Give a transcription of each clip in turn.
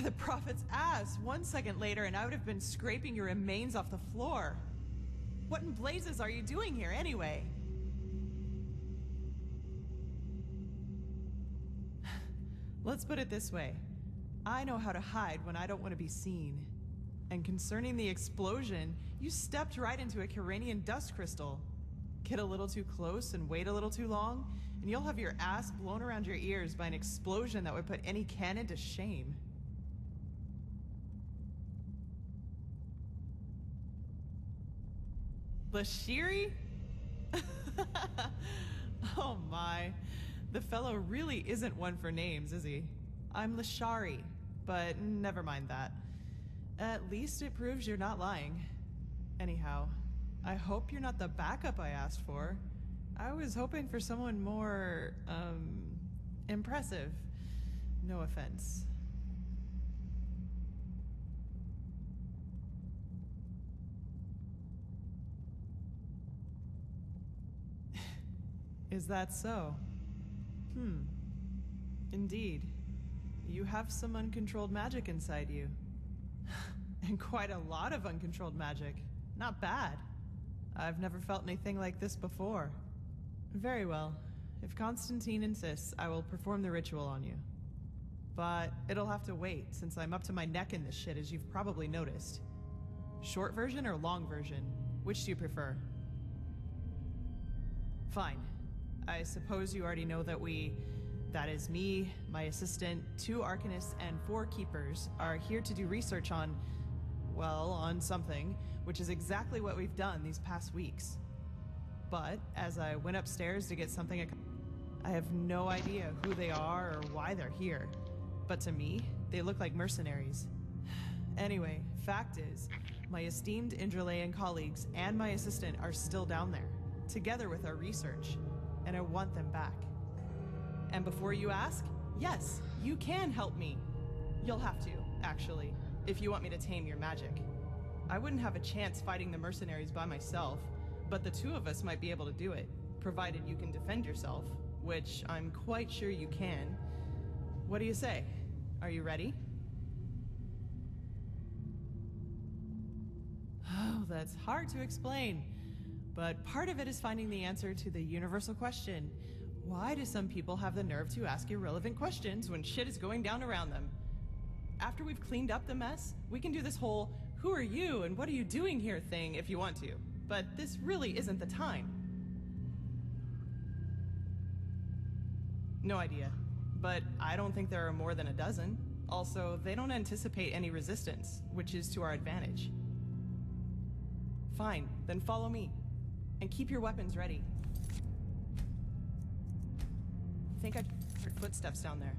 By the prophet's ass! 1 second later and I would have been scraping your remains off the floor. What in blazes are you doing here anyway? Let's put it this way. I know how to hide when I don't want to be seen. And concerning the explosion, you stepped right into a Kiranian dust crystal. Get a little too close and wait a little too long, and you'll have your ass blown around your ears by an explosion that would put any cannon to shame. Lashiri? Oh my. The fellow really isn't one for names, is he? I'm Lashari, but never mind that. At least it proves you're not lying. Anyhow, I hope you're not the backup I asked for. I was hoping for someone more, impressive. No offense. Is that so? Indeed. You have some uncontrolled magic inside you. And quite a lot of uncontrolled magic. Not bad. I've never felt anything like this before. Very well. If Constantine insists, I will perform the ritual on you. But it'll have to wait, since I'm up to my neck in this shit, as you've probably noticed. Short version or long version? Which do you prefer? Fine. I suppose you already know that that is me, my assistant, 2 arcanists, and 4 keepers, are here to do research on, well, on something, which is exactly what we've done these past weeks. But as I went upstairs to get something, I have no idea who they are or why they're here. But to me, they look like mercenaries. Anyway, fact is, my esteemed Indralean colleagues and my assistant are still down there, together with our research, and I want them back. And before you ask, yes, you can help me. You'll have to, actually, if you want me to tame your magic. I wouldn't have a chance fighting the mercenaries by myself, but the 2 of us might be able to do it, provided you can defend yourself, which I'm quite sure you can. What do you say? Are you ready? Oh, that's hard to explain. But part of it is finding the answer to the universal question. Why do some people have the nerve to ask irrelevant questions when shit is going down around them? After we've cleaned up the mess, we can do this whole, who are you and what are you doing here thing if you want to. But this really isn't the time. No idea. But I don't think there are more than a dozen. Also, they don't anticipate any resistance, which is to our advantage. Fine, then follow me. And keep your weapons ready. I think I heard footsteps down there.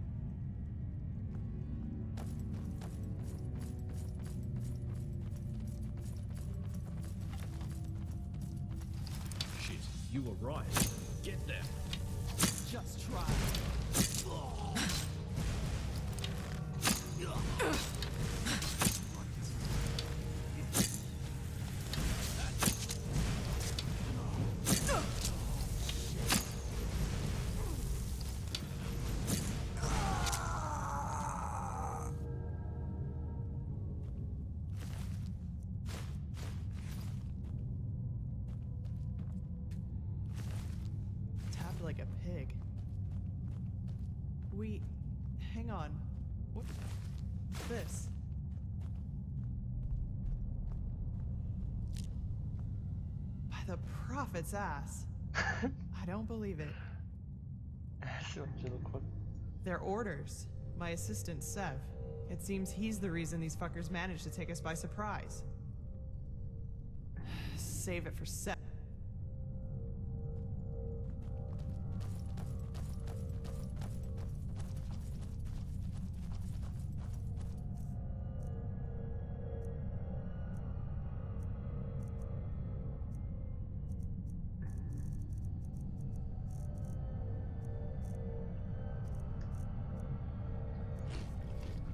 Shit, you were right. Get them. Just try. Like a pig. Hang on. What's this? By the prophet's ass. I don't believe it. They're orders. My assistant, Sev. It seems he's the reason these fuckers managed to take us by surprise. Save it for Sev.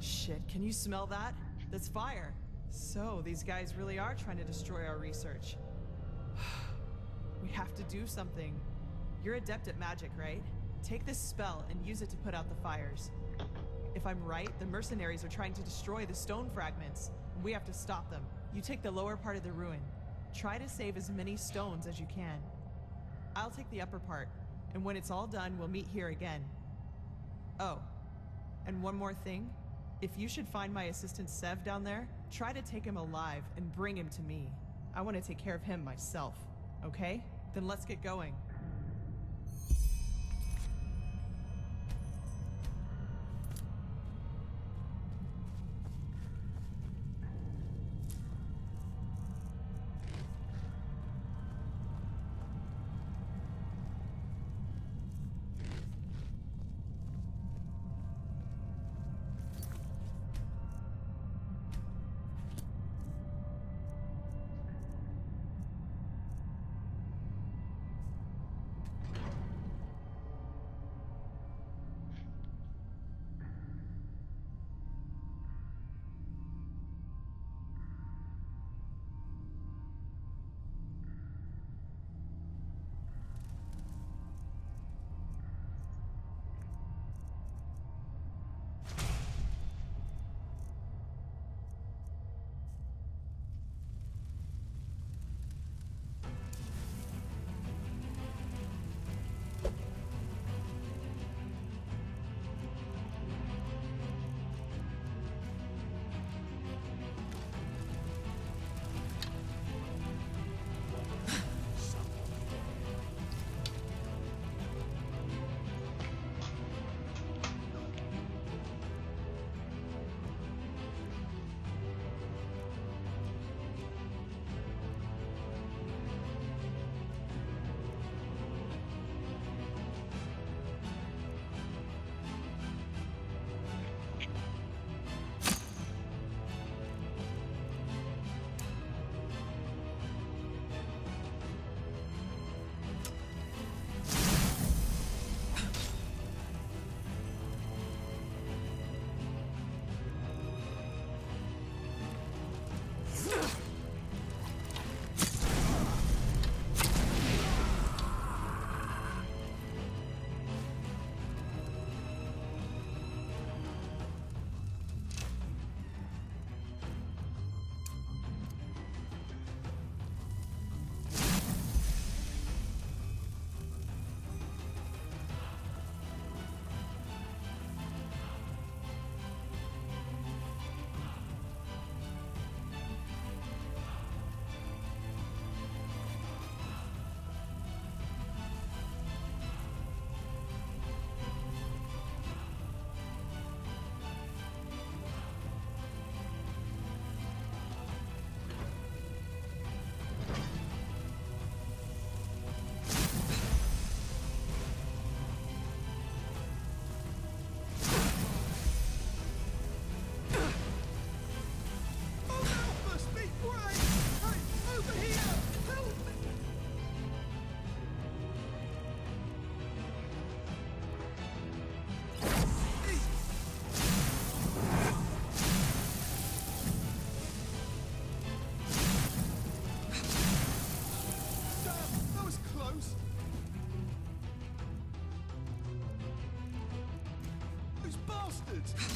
Shit, can you smell that? That's fire. So, these guys really are trying to destroy our research. We have to do something. You're adept at magic, right? Take this spell and use it to put out the fires. If I'm right, the mercenaries are trying to destroy the stone fragments. We have to stop them. You take the lower part of the ruin. Try to save as many stones as you can. I'll take the upper part, and when it's all done, we'll meet here again. Oh, and one more thing. If you should find my assistant Sev down there, try to take him alive and bring him to me. I want to take care of him myself, okay? Then let's get going.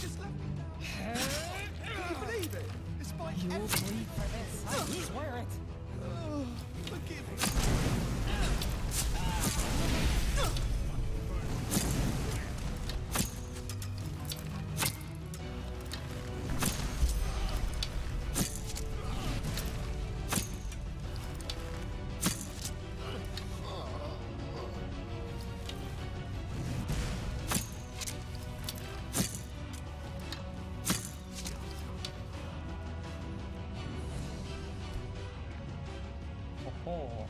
Just let me down. Can you believe it? Despite You'll everything. bleed for this. I swear it. Oh, forgive me. Oh.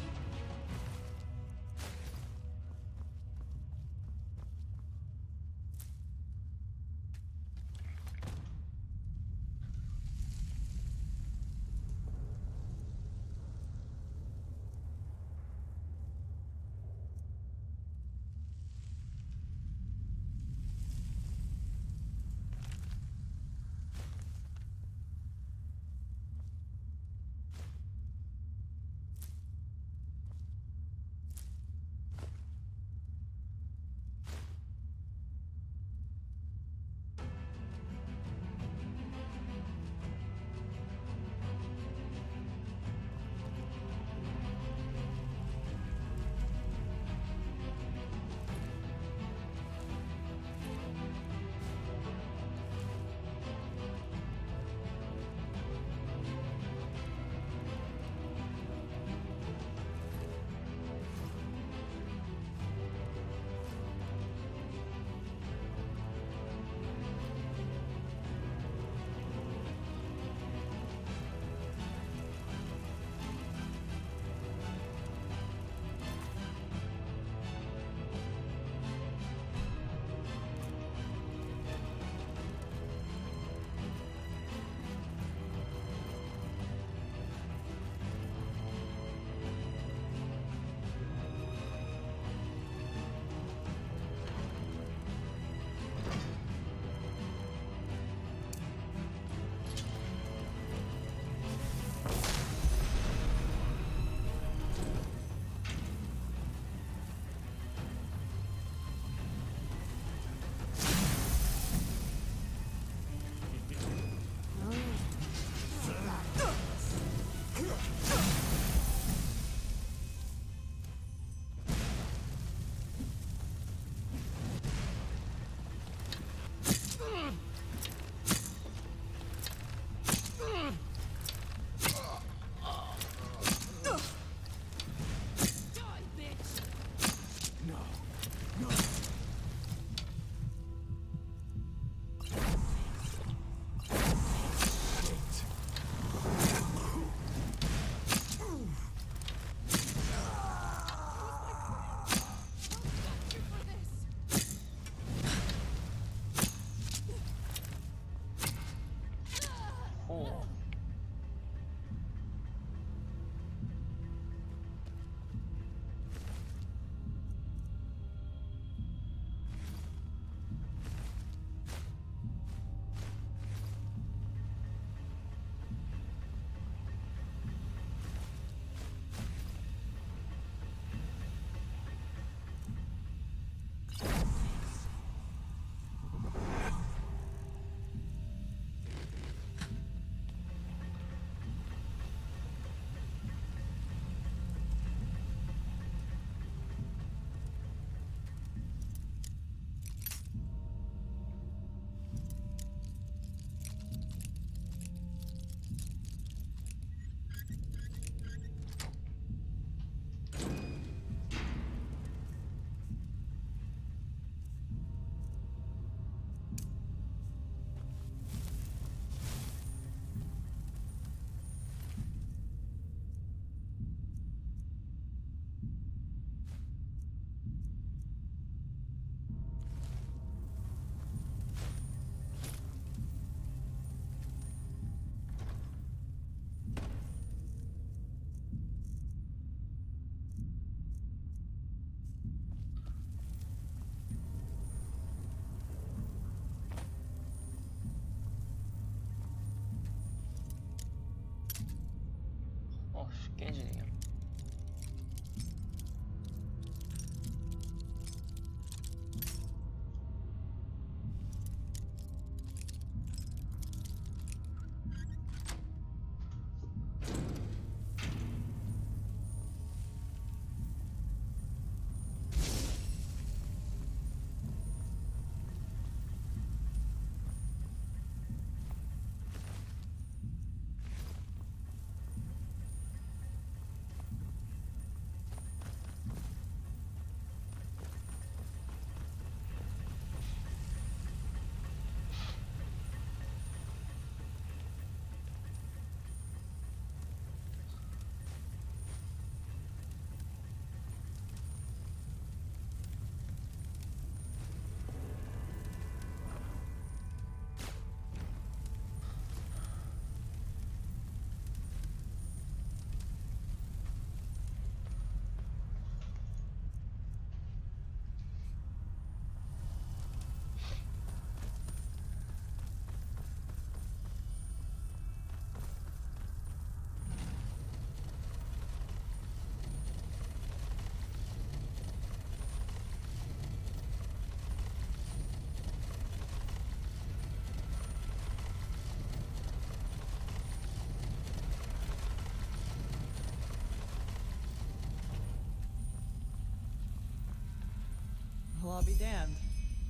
I'll be damned.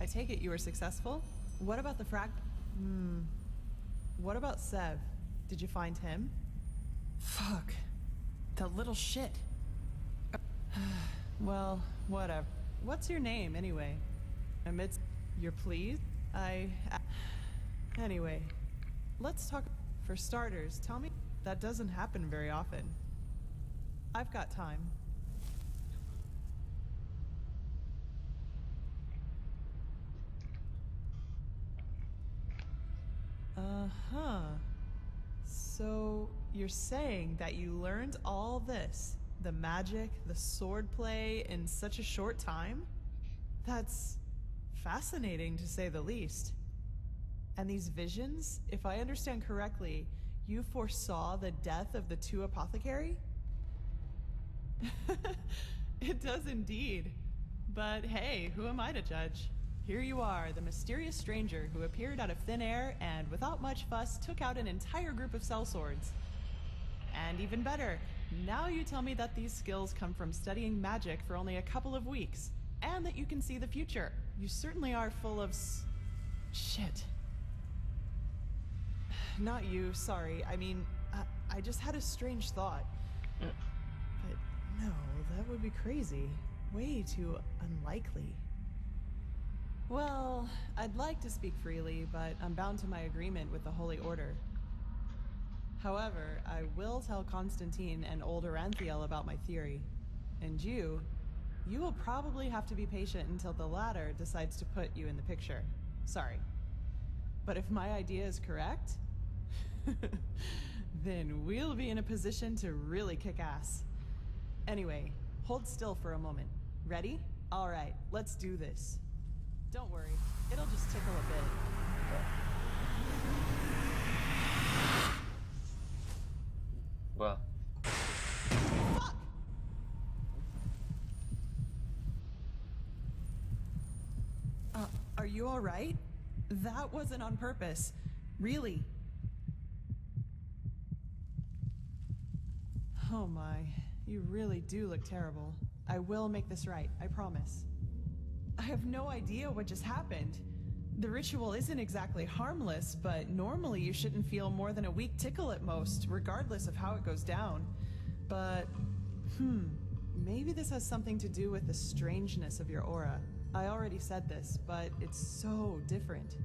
I take it you were successful? What about the What about Sev? Did you find him? Fuck. That little shit. Well, whatever. What's your name, anyway? Amidst your pleas? Anyway, let's talk. For starters, tell me. That doesn't happen very often. I've got time. Uh-huh. So, you're saying that you learned all this, the magic, the swordplay, in such a short time? That's fascinating, to say the least. And these visions, if I understand correctly, you foresaw the death of the two apothecary? It does indeed. But hey, who am I to judge? Here you are, the mysterious stranger who appeared out of thin air and, without much fuss, took out an entire group of sellswords. And even better, now you tell me that these skills come from studying magic for only a couple of weeks, and that you can see the future. You certainly are full of shit. Not you, sorry. I mean, I just had a strange thought. But no, that would be crazy. Way too unlikely. Well, I'd like to speak freely, but I'm bound to my agreement with the Holy Order. However, I will tell Constantine and old Oranthiel about my theory. And you will probably have to be patient until the latter decides to put you in the picture. Sorry. But if my idea is correct, then we'll be in a position to really kick ass. Anyway, hold still for a moment. Ready? All right, let's do this. Don't worry, it'll just tickle a bit. 뭐야? Fuck! Are you all right? That wasn't on purpose. Really. Oh my, you really do look terrible. I will make this right, I promise. I have no idea what just happened. The ritual isn't exactly harmless, but normally you shouldn't feel more than a weak tickle at most, regardless of how it goes down. But, maybe this has something to do with the strangeness of your aura. I already said this, but it's so different.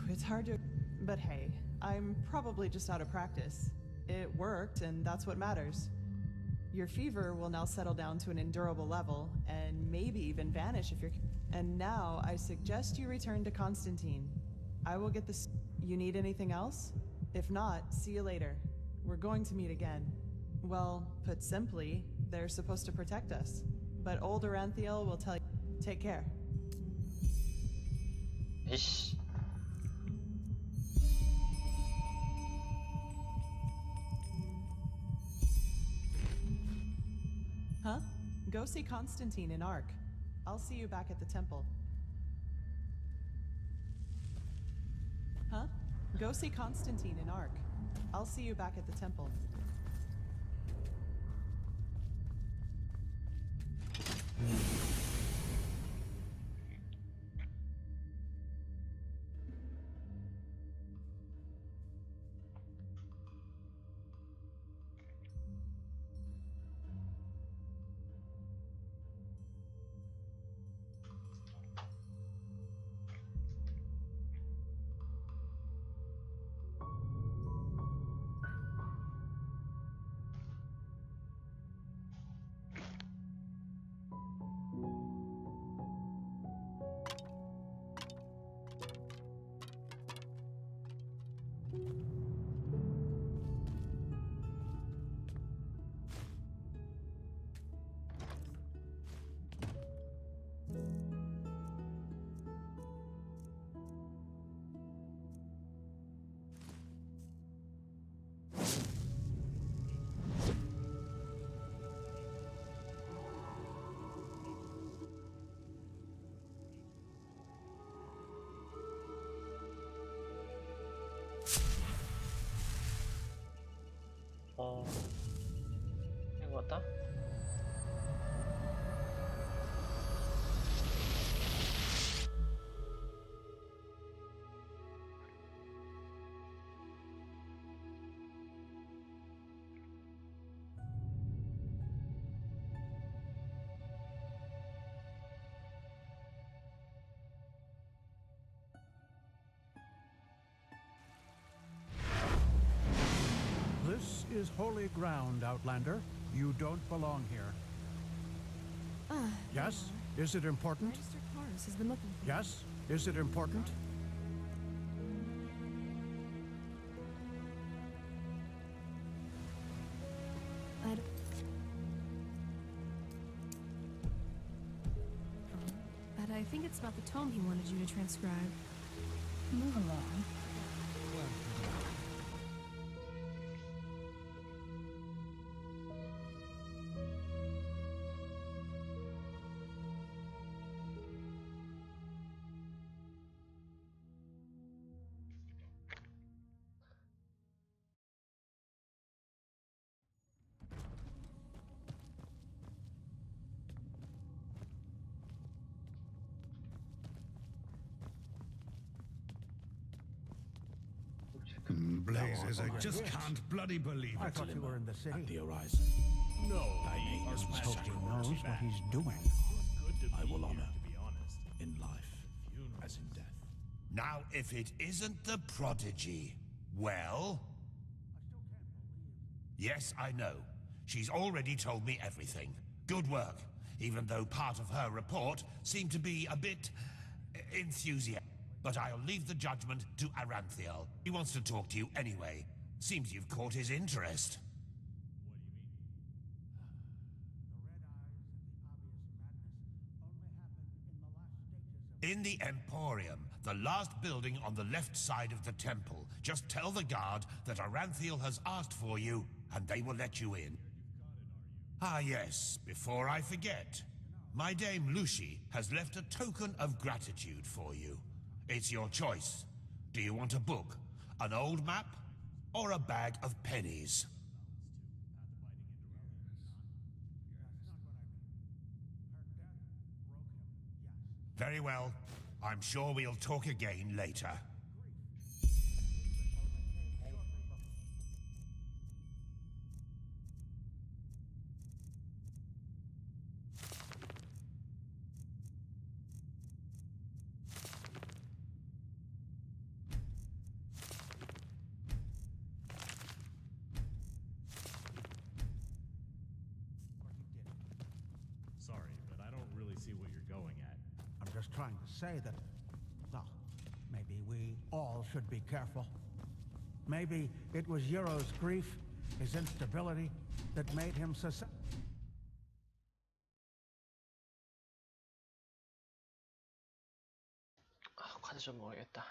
It's hard to... But hey, I'm probably just out of practice. It worked, and that's what matters. Your fever will now settle down to an endurable level, and maybe even vanish if you're... And now, I suggest you return to Constantine. I will get this... You need anything else? If not, see you later. We're going to meet again. Well, put simply, they're supposed to protect us. But old Oranthiel will tell you... Take care. 이씨. Huh? Go see Constantine in Ark. I'll see you back at the temple. Huh? Go see Constantine in Ark. I'll see you back at the temple. 이거 같다? is holy ground, Outlander. You don't belong here. Yes? Is it important? Registered Cars has been looking for Yes? Is it important? But I think it's about the tome he wanted you to transcribe. Move along. Blazes, I just can't bloody believe I it. thought you were in the city. The horizon. No, he is I hope he knows what he's doing. I will honor, to be honest, in life as in death. Now, if it isn't the prodigy, well? Yes, I know. She's already told me everything. Good work, even though part of her report seemed to be a bit enthusiastic. But I'll leave the judgment to Aranthiel. He wants to talk to you anyway. Seems you've caught his interest. In the Emporium, the last building on the left side of the temple. Just tell the guard that Aranthiel has asked for you, and they will let you in. Ah yes, before I forget. My dame Lucy has left a token of gratitude for you. It's your choice. Do you want a book, an old map, or a bag of pennies? Very well. I'm sure we'll talk again later. Sorry, but I don't really see what you're going at. I'm just trying to say that, well, maybe we all should be careful. Maybe it was Euro's grief, his instability, that made him susceptible. 카드 좀 먹어야겠다.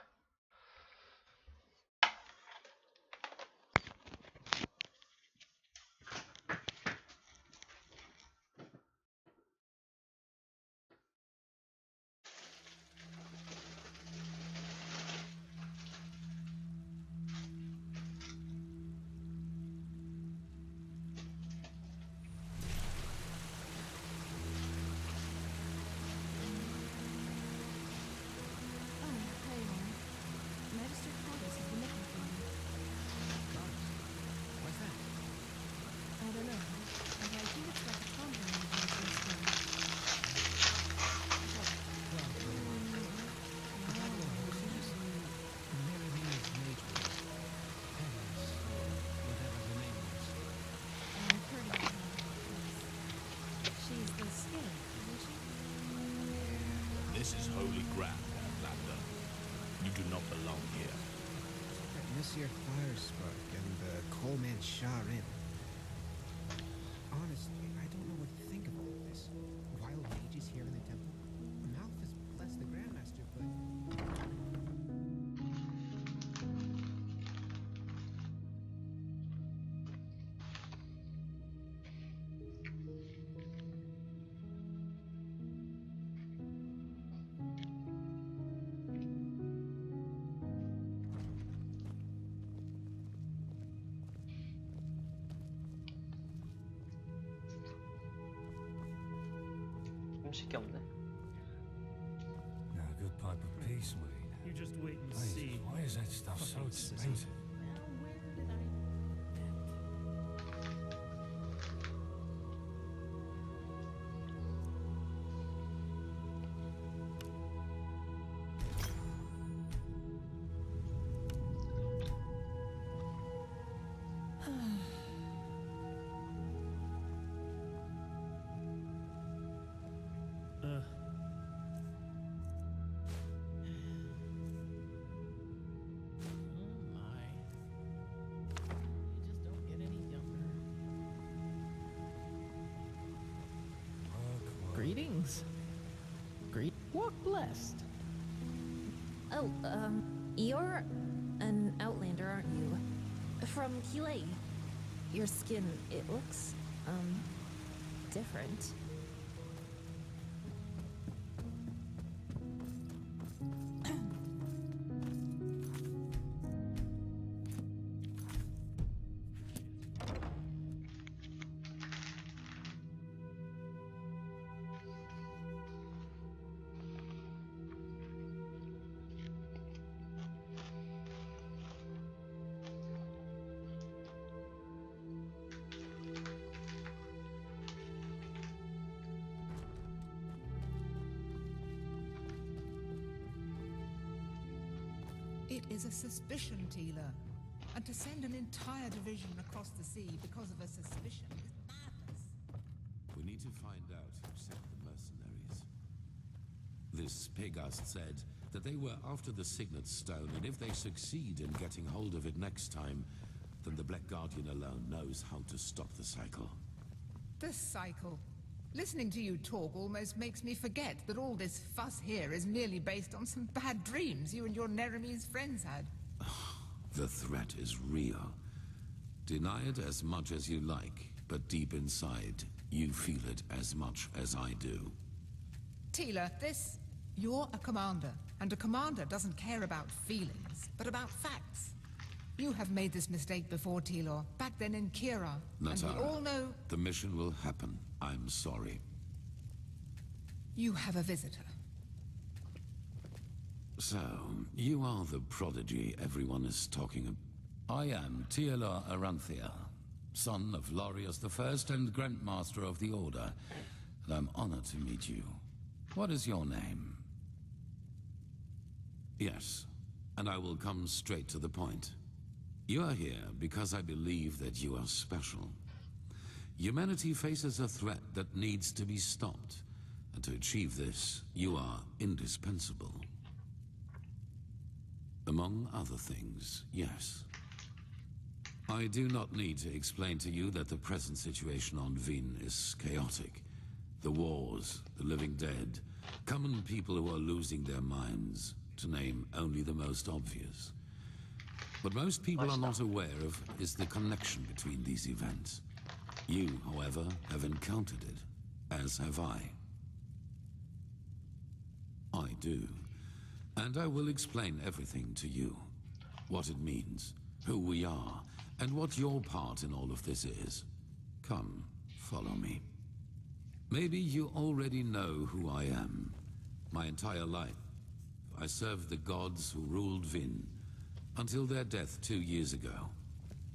This is holy ground, Outlander. You do not belong here. That Monsieur Firespark and Coleman Sharin. Honestly, I don't know what to think of all of this. Wild mages here in the temple. Malthus blessed the Grandmaster, but... 음식이 없네. Now, a good pipe of peace, Wayne. You just wait and Wait, see. why is that stuff so Fucking sissy. expensive? Greetings. Walk blessed. Oh, you're an outlander, aren't you? From Kilei. Your skin, it looks, different. It is a suspicion, Tila. And to send an entire division across the sea because of a suspicion is madness. We need to find out who sent the mercenaries. This Pegast said that they were after the Signet Stone, and if they succeed in getting hold of it next time, then the Black Guardian alone knows how to stop the cycle. The cycle. Listening to you talk almost makes me forget that all this fuss here is merely based on some bad dreams you and your Neremese friends had. The threat is real. Deny it as much as you like, but deep inside, you feel it as much as I do. Tila, you're a commander, and a commander doesn't care about feelings, but about facts. You have made this mistake before, Tilor, back then in Kira, and we all know... The mission will happen. I'm sorry. You have a visitor. So, you are the prodigy everyone is talking about. I am Tealor Aranthia, son of Lorius I and Grandmaster of the Order, and I'm honored to meet you. What is your name? Yes, and I will come straight to the point. You are here because I believe that you are special. Humanity faces a threat that needs to be stopped, and to achieve this, you are indispensable. Among other things, yes. I do not need to explain to you that the present situation on Vin is chaotic. The wars, the living dead, common people who are losing their minds, to name only the most obvious. What most people are not aware of is the connection between these events. You, however, have encountered it, as have I. I do. And I will explain everything to you. What it means, who we are, and what your part in all of this is. Come, follow me. Maybe you already know who I am. My entire life, I served the gods who ruled Vin, until their death 2 years ago.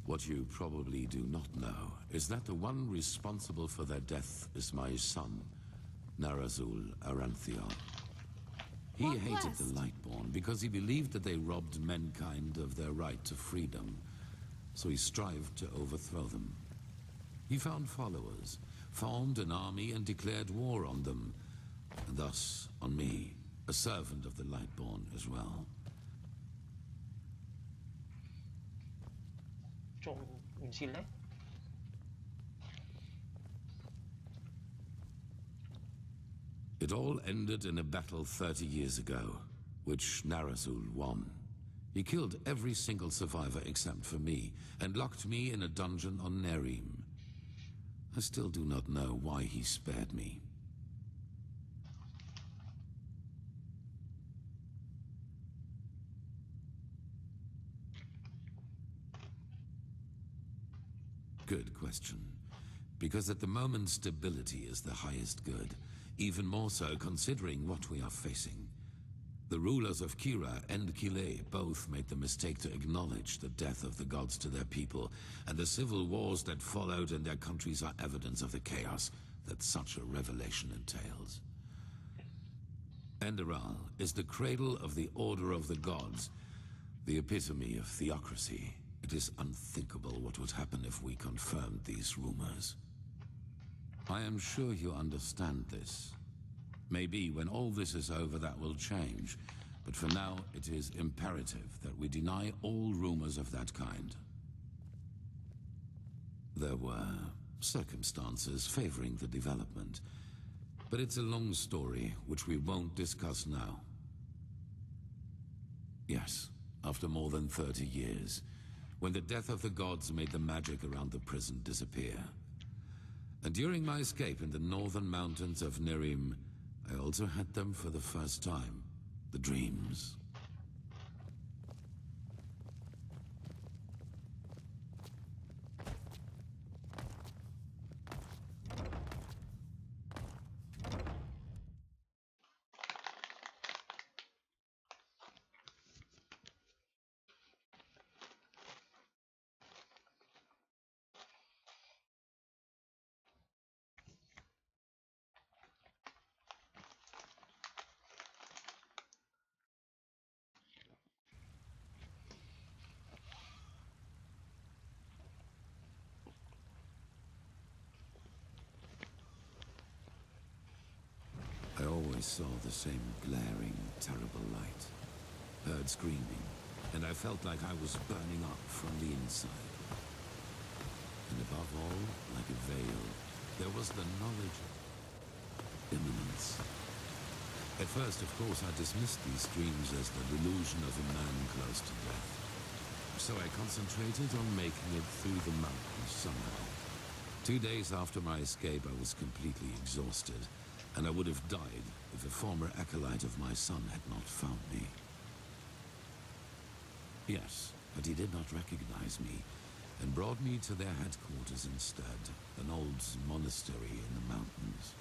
What you probably do not know is that the one responsible for their death is my son, Narazul Aranthion. He hated the Lightborn because he believed that they robbed mankind of their right to freedom, so he strived to overthrow them. He found followers, formed an army and declared war on them, and thus on me, a servant of the Lightborn as well. 좀 움직일래? It all ended in a battle 30 years ago, which Narazul won. He killed every single survivor except for me, and locked me in a dungeon on Nerim. I still do not know why he spared me. Good question. Because at the moment, stability is the highest good. Even more so considering what we are facing. The rulers of Kira and Kilei both made the mistake to acknowledge the death of the gods to their people, and the civil wars that followed in their countries are evidence of the chaos that such a revelation entails. Enderal is the cradle of the Order of the Gods, the epitome of theocracy. It is unthinkable what would happen if we confirmed these rumors. I am sure you understand this. Maybe when all this is over that will change, but for now it is imperative that we deny all rumors of that kind. There were circumstances favoring the development. But it's a long story, which we won't discuss now. Yes, after more than 30 years, when the death of the gods made the magic around the prison disappear. And during my escape in the northern mountains of Nerim, I also had them for the first time, the dreams. I always saw the same glaring, terrible light. Heard screaming, and I felt like I was burning up from the inside. And above all, like a veil, there was the knowledge of imminence. At first, of course, I dismissed these dreams as the delusion of a man close to death. So I concentrated on making it through the mountains somehow. 2 days after my escape, I was completely exhausted, and I would have died if a former acolyte of my son had not found me. Yes, but he did not recognize me, and brought me to their headquarters instead, an old monastery in the mountains.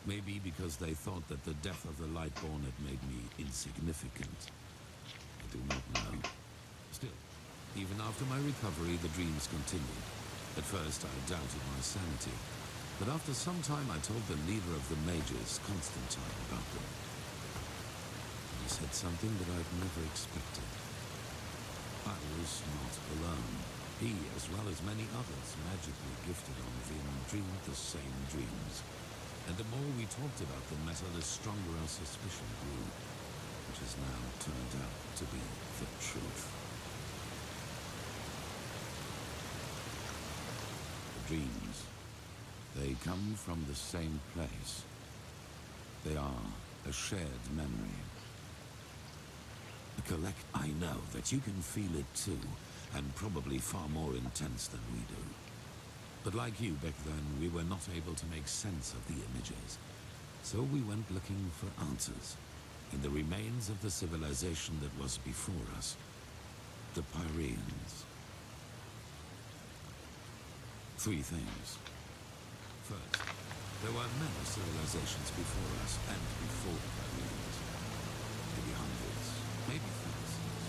Maybe because they thought that the death of the Lightborn had made me insignificant. I do not know. Still, even after my recovery, the dreams continued. At first, I doubted my sanity, but after some time I told the leader of the mages, Constantine, about them. He said something that I'd never expected. I was not alone. He, as well as many others, magically gifted on Vin, dreamed the same dreams. And the more we talked about the matter, the stronger our suspicion grew, which has now turned out to be the truth. The dreams, they come from the same place. They are a shared memory. I know that you can feel it too, and probably far more intense than we do. But like you back then, we were not able to make sense of the images. So we went looking for answers in the remains of the civilization that was before us, the Pyreans. 3 things. First, there were many civilizations before us and before the Pyreans. Maybe hundreds, maybe thousands.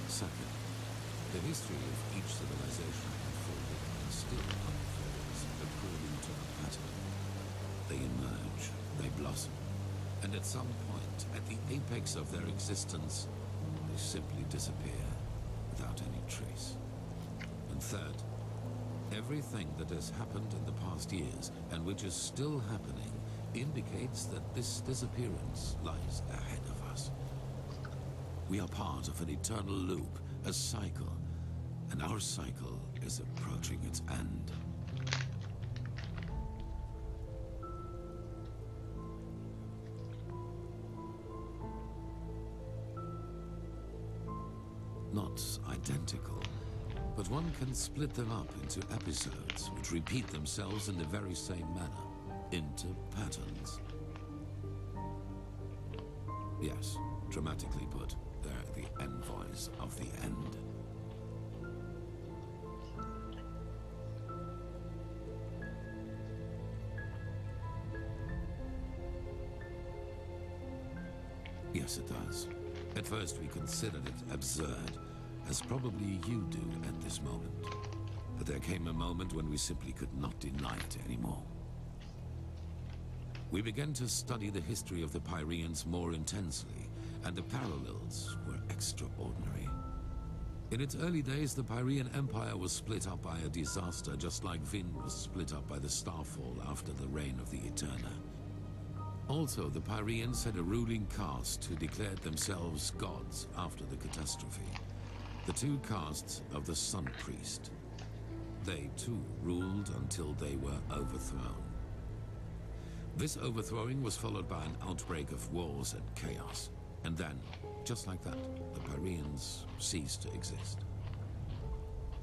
Second, the history of each civilization unfolded and still unfolds according to a pattern. They emerge, they blossom, and at some point, at the apex of their existence, they simply disappear without any trace. And third, everything that has happened in the past years, and which is still happening, indicates that this disappearance lies ahead of us. We are part of an eternal loop, a cycle, and our cycle is approaching its end. Not identical, but one can split them up into episodes which repeat themselves in the very same manner, into patterns. Yes, dramatically put, they're the envoys of the end. Yes, it does. At first we considered it absurd, as probably you do at this moment. But there came a moment when we simply could not deny it anymore. We began to study the history of the Pyreans more intensely, and the parallels were extraordinary. In its early days, the Pyrean Empire was split up by a disaster, just like Vin was split up by the Starfall after the reign of the Eterna. Also, the Pyreans had a ruling caste who declared themselves gods after the catastrophe. The 2 castes of the Sun Priest. They too ruled until they were overthrown. This overthrowing was followed by an outbreak of wars and chaos. And then, just like that, the Pyreans ceased to exist.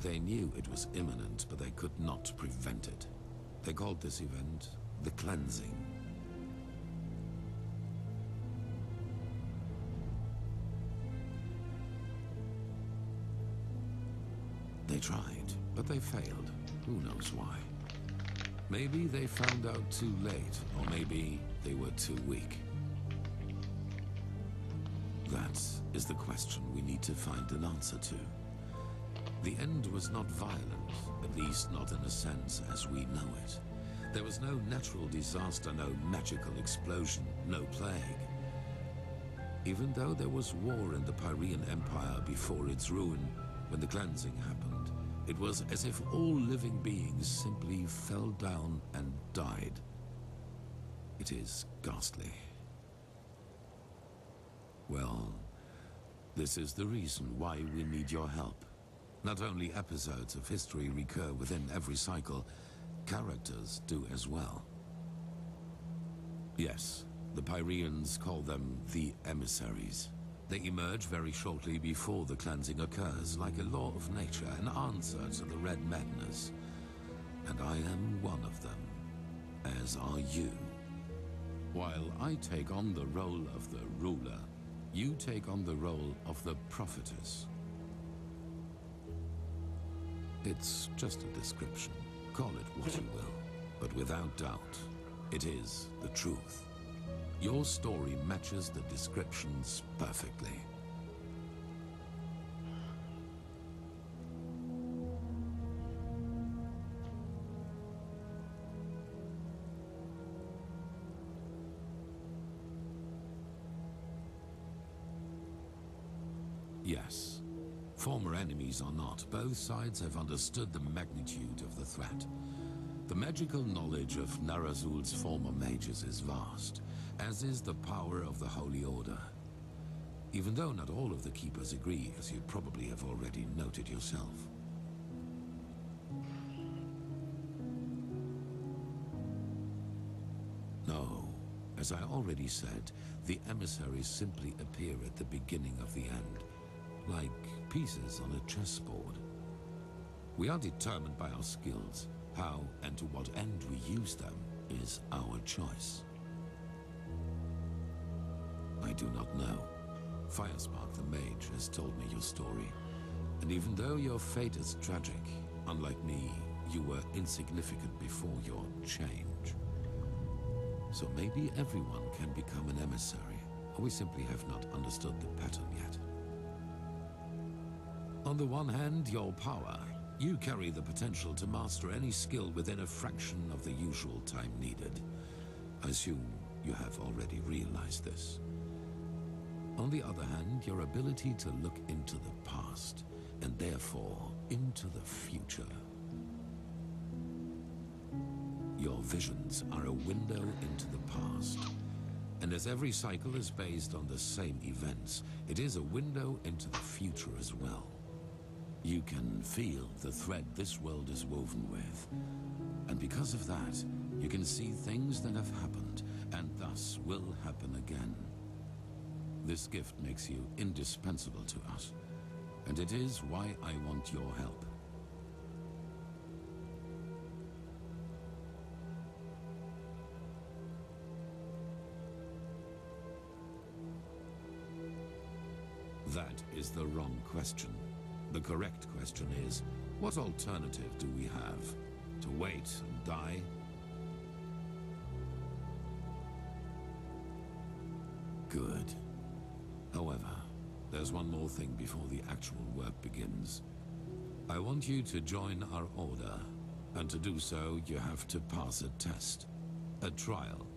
They knew it was imminent, but they could not prevent it. They called this event the cleansing. They tried, but they failed. Who knows why? Maybe they found out too late, or maybe they were too weak. That is the question we need to find an answer to. The end was not violent, at least not in a sense as we know it. There was no natural disaster, no magical explosion, no plague. Even though there was war in the Pyrean Empire before its ruin, when the cleansing happened, it was as if all living beings simply fell down and died. It is ghastly. Well, this is the reason why we need your help. Not only episodes of history recur within every cycle, characters do as well. Yes, the Pyreans call them the emissaries. They emerge very shortly before the cleansing occurs, like a law of nature, an answer to the Red Madness. And I am one of them, as are you. While I take on the role of the ruler, you take on the role of the prophetess. It's just a description. Call it what you will. But without doubt, it is the truth. Your story matches the descriptions perfectly. Yes. Former enemies or not, both sides have understood the magnitude of the threat. The magical knowledge of Narazul's former mages is vast, as is the power of the Holy Order. Even though not all of the Keepers agree, as you probably have already noted yourself. No, as I already said, the emissaries simply appear at the beginning of the end, like pieces on a chessboard. We are determined by our skills. How and to what end we use them is our choice. I do not know. Firespark the Mage has told me your story. And even though your fate is tragic, unlike me, you were insignificant before your change. So maybe everyone can become an emissary, or we simply have not understood the pattern yet. On the one hand, your power. You carry the potential to master any skill within a fraction of the usual time needed. I assume you have already realized this. On the other hand, your ability to look into the past, and therefore into the future. Your visions are a window into the past. And as every cycle is based on the same events, it is a window into the future as well. You can feel the thread this world is woven with. And because of that, you can see things that have happened, and thus will happen again. This gift makes you indispensable to us, and it is why I want your help. That is the wrong question. The correct question is, what alternative do we have? To wait and die? Good. However, there's one more thing before the actual work begins. I want you to join our order, and to do so, you have to pass a test. A trial.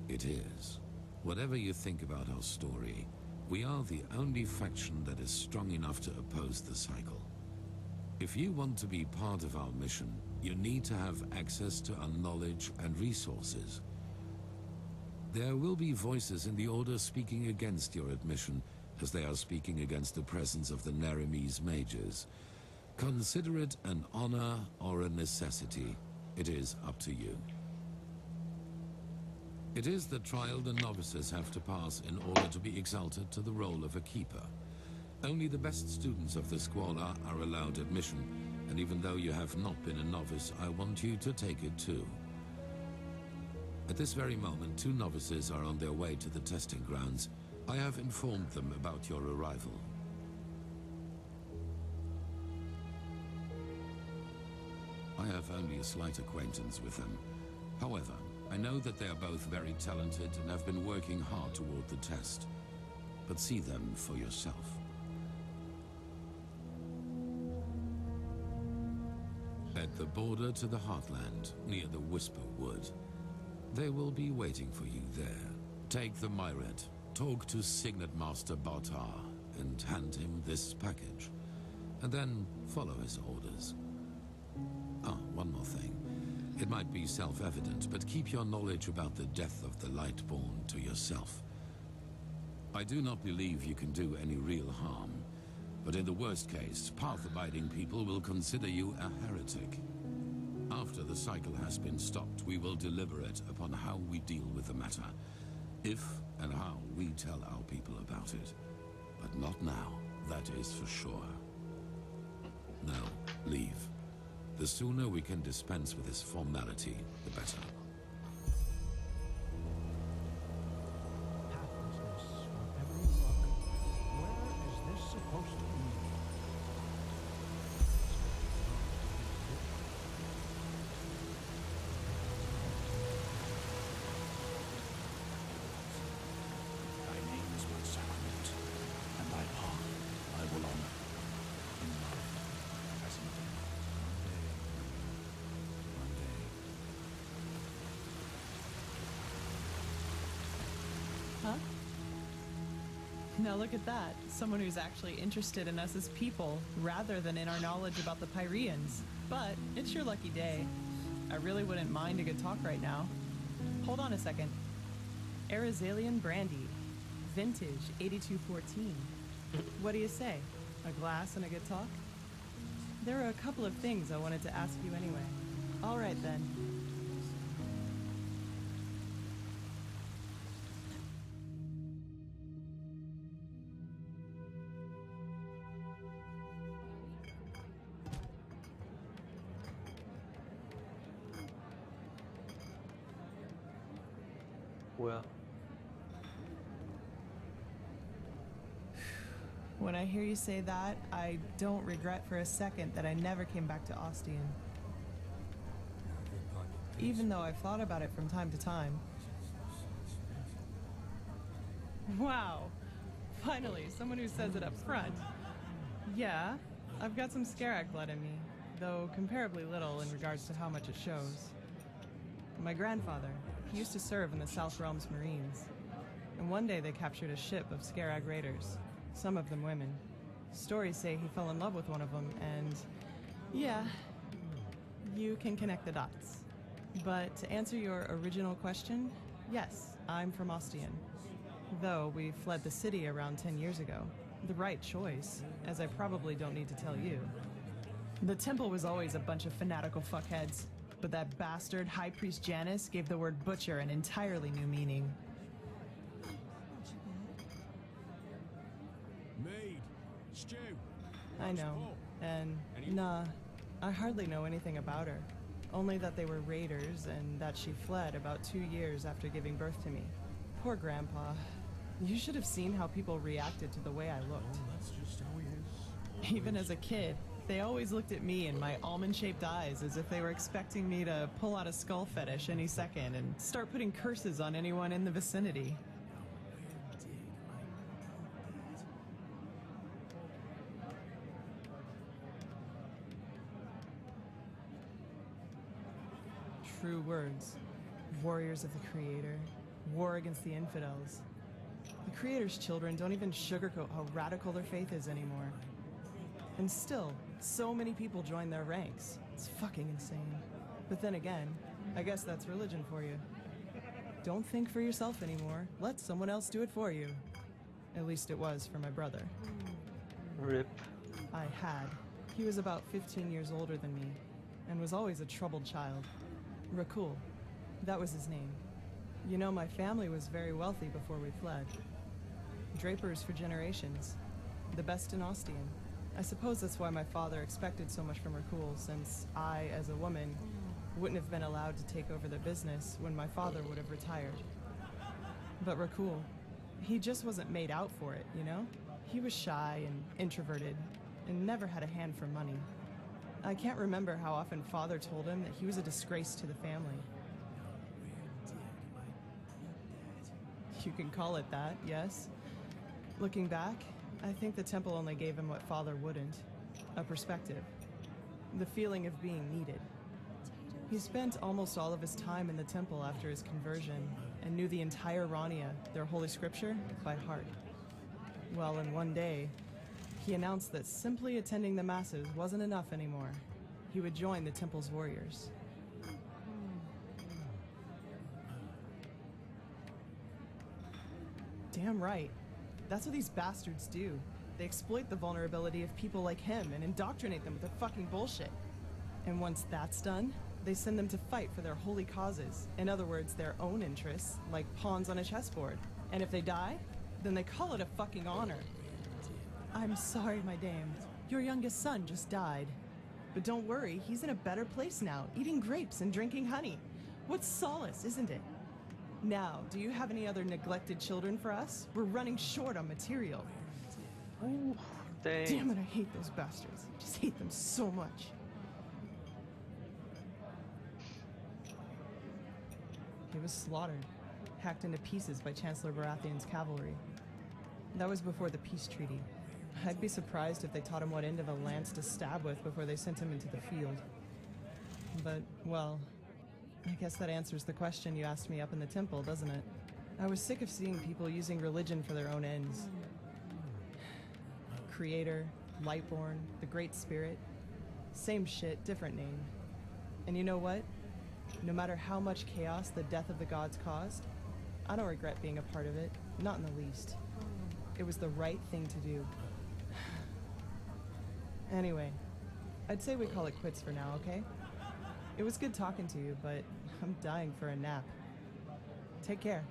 It is. Whatever you think about our story, we are the only faction that is strong enough to oppose the cycle. If you want to be part of our mission, you need to have access to our knowledge and resources. There will be voices in the Order speaking against your admission, as they are speaking against the presence of the Naramese mages. Consider it an honor or a necessity. It is up to you. It is the trial the novices have to pass in order to be exalted to the role of a keeper. Only the best students of the Squalor are allowed admission, and even though you have not been a novice, I want you to take it too. At this very moment, 2 novices are on their way to the testing grounds. I have informed them about your arrival. I have only a slight acquaintance with them. However, I know that they are both very talented and have been working hard toward the test. But see them for yourself. At the border to the Heartland, near the Whisper Wood. They will be waiting for you there. Take the Myret, talk to Signet Master Bartar, and hand him this package. And then follow his orders. Ah, one more thing. It might be self-evident, but keep your knowledge about the death of the Lightborn to yourself. I do not believe you can do any real harm, but in the worst case, path-abiding people will consider you a heretic. After the cycle has been stopped, we will deliberate upon how we deal with the matter, if and how we tell our people about it. But not now, that is for sure. Now, leave. The sooner we can dispense with this formality, the better. Pathlessness for every look. Where is this supposed to be? Thy name is my sacrament, and thy path I will honor. In love, as in death. One day. Huh? Now look at that. Someone who's actually interested in us as people, rather than in our knowledge about the Pyreans. But it's your lucky day. I really wouldn't mind a good talk right now. Hold on a second. Arizalian Brandy. Vintage 8214. What do you say? A glass and a good talk? There are a couple of things I wanted to ask you anyway. All right then. 뭐야? When I hear you say that, I don't regret for a second that I never came back to Ostian. Even though I've thought about it from time to time. Wow. Finally, someone who says it up front. Yeah, I've got some Scarag blood in me, though comparably little in regards to how much it shows. My grandfather, he used to serve in the South Realms Marines. And one day they captured a ship of Scarag raiders. Some of them women. Stories say he fell in love with one of them, and yeah, you can connect the dots. But to answer your original question, yes, I'm from Ostian. Though we fled the city around 10 years ago. The right choice, as I probably don't need to tell you. The temple was always a bunch of fanatical fuckheads, but that bastard High Priest Janus gave the word butcher an entirely new meaning. Maid, stew. I know, and nah, I hardly know anything about her. Only that they were raiders and that she fled about 2 years after giving birth to me. Poor Grandpa. You should have seen how people reacted to the way I looked. That's just how he is. Even as a kid, they always looked at me and my almond-shaped eyes as if they were expecting me to pull out a skull fetish any second and start putting curses on anyone in the vicinity. True words. Warriors of the Creator. War against the infidels. The Creator's children don't even sugarcoat how radical their faith is anymore. And still, so many people join their ranks. It's fucking insane. But then again, I guess that's religion for you. Don't think for yourself anymore. Let someone else do it for you. At least it was for my brother. RIP. I had. He was about 15 years older than me, and was always a troubled child. Rakul, that was his name. You know, my family was very wealthy before we fled. Drapers for generations. The best in Ostian. I suppose that's why my father expected so much from Rakul, since I, as a woman, wouldn't have been allowed to take over the business when my father would have retired. But Rakul, he just wasn't made out for it, you know? He was shy and introverted, and never had a hand for money. I can't remember how often Father told him that he was a disgrace to the family. You can call it that, yes. Looking back, I think the temple only gave him what Father wouldn't. A perspective. The feeling of being needed. He spent almost all of his time in the temple after his conversion, and knew the entire Rania, their holy scripture, by heart. Well, in one day, he announced that simply attending the masses wasn't enough anymore. He would join the temple's warriors. Damn right. That's what these bastards do. They exploit the vulnerability of people like him and indoctrinate them with their fucking bullshit. And once that's done, they send them to fight for their holy causes. In other words, their own interests, like pawns on a chessboard. And if they die, then they call it a fucking honor. I'm sorry, my dame. Your youngest son just died. But don't worry, he's in a better place now, eating grapes and drinking honey. What solace, isn't it? Now, do you have any other neglected children for us? We're running short on material. Dang. Damn it, I hate those bastards. Just hate them so much. He was slaughtered, hacked into pieces by Chancellor Baratheon's cavalry. That was before the peace treaty. I'd be surprised if they taught him what end of a lance to stab with before they sent him into the field. But, well, I guess that answers the question you asked me up in the temple, doesn't it? I was sick of seeing people using religion for their own ends. Creator, Lightborn, the Great Spirit. Same shit, different name. And you know what? No matter how much chaos the death of the gods caused, I don't regret being a part of it, not in the least. It was the right thing to do. Anyway, I'd say we call it quits for now, okay? It was good talking to you, but I'm dying for a nap. Take care.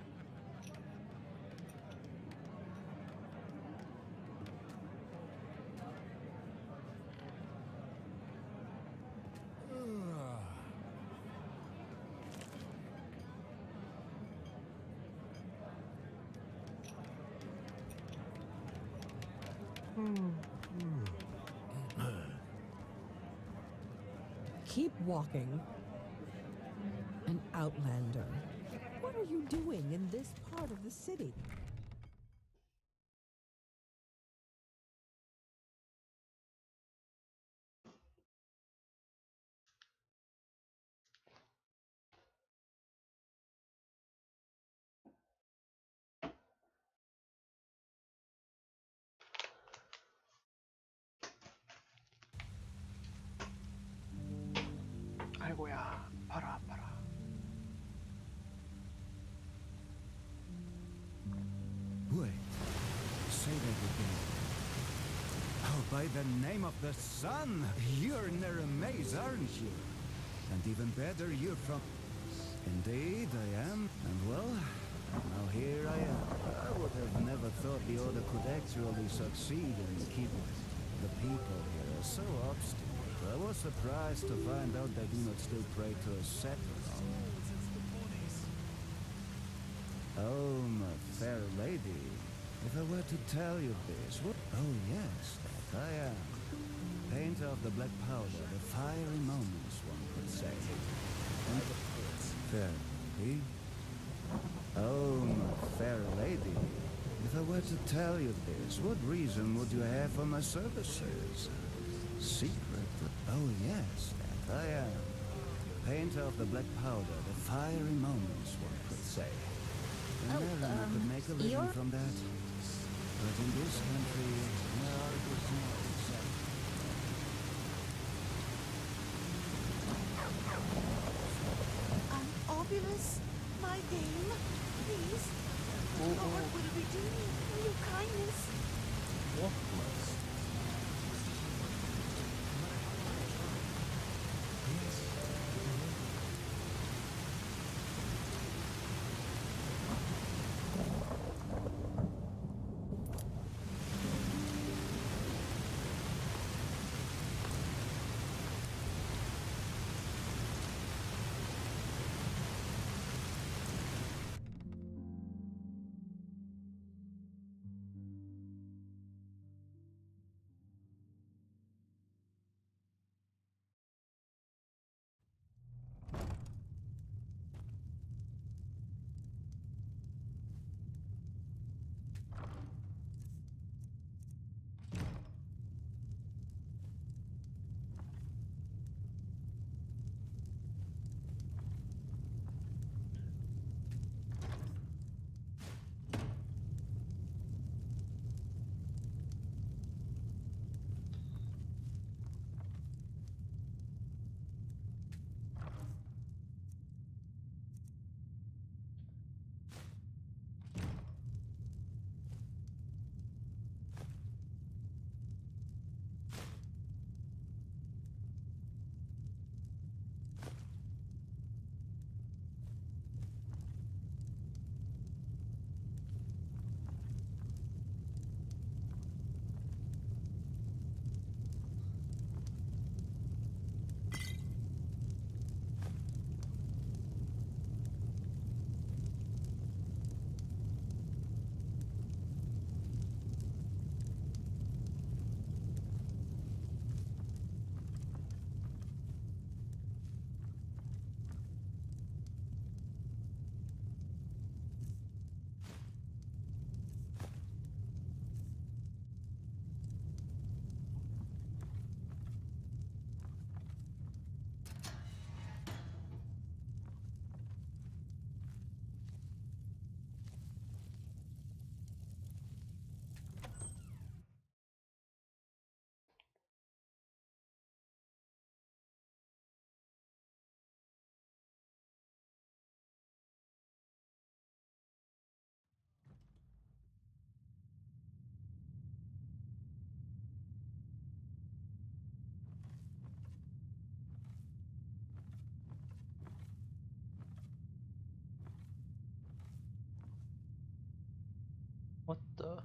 Keep walking. An outlander. What are you doing in this part of the city? 아이고야, 아파라 아파라. Wait. Say that again. Oh, by the name of the sun! You're near a maze, aren't you? And even better, you're from... Indeed, I am. And well, now here I am. I would have never thought the Order could actually succeed in keeping the people here are so obstinate. I was surprised to find out they do not still pray to a settler. Oh, my fair lady, if I were to tell you this, what? Oh yes, that I am. Painter of the black powder, the fiery moments, one could say. And fair lady? Oh, my fair lady, if I were to tell you this, what reason would you have for my services? Secret? Oh yes, that I am. Painter of the black powder, the fiery moments, one could say. And I could make a living from that. But in this country, no, it was not exactly. Obulus, my dame, please. What will we do for your kindness? What blessed? What the?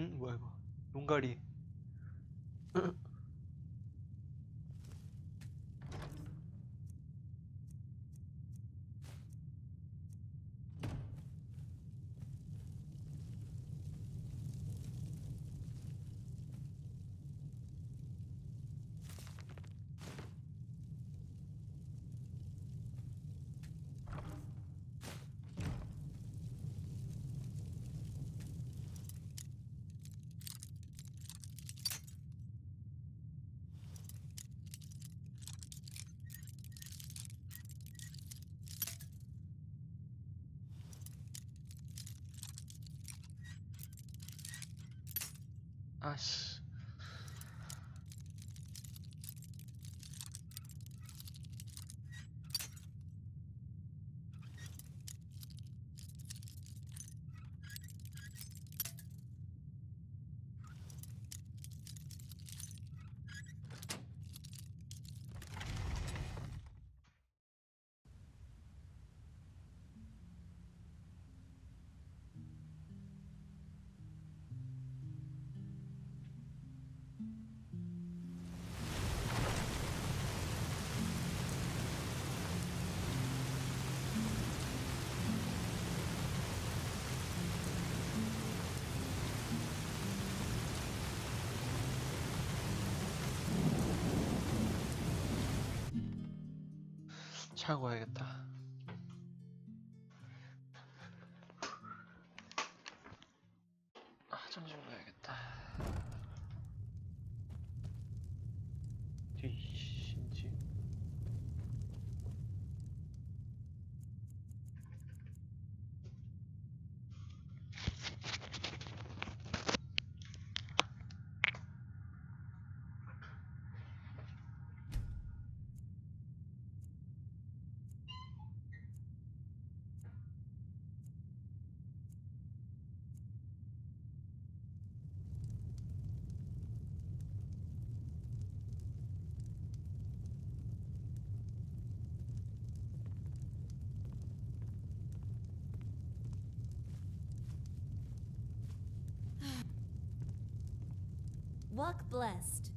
뭐야 이거? 용가리. 아씨. 차고 와야겠다. 화장실 가야겠다. 뒤신지. Walk blessed.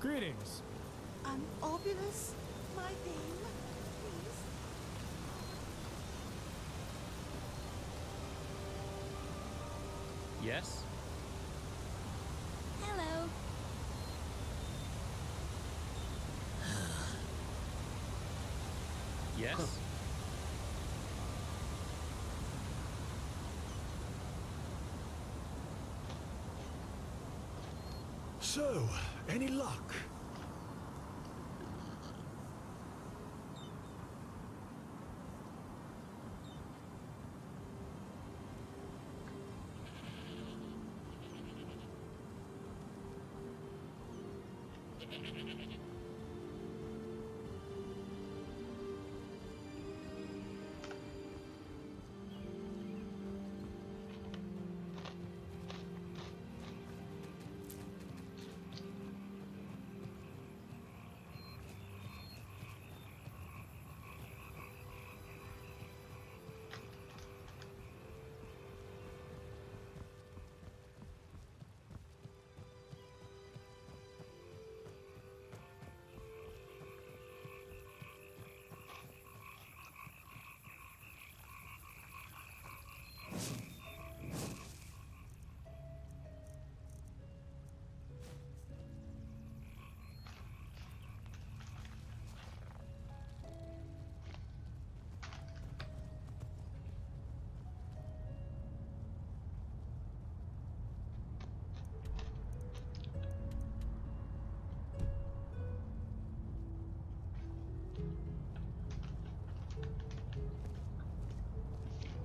Greetings. An obulus, my dame, please. Yes? Hello. Yes? So, any luck?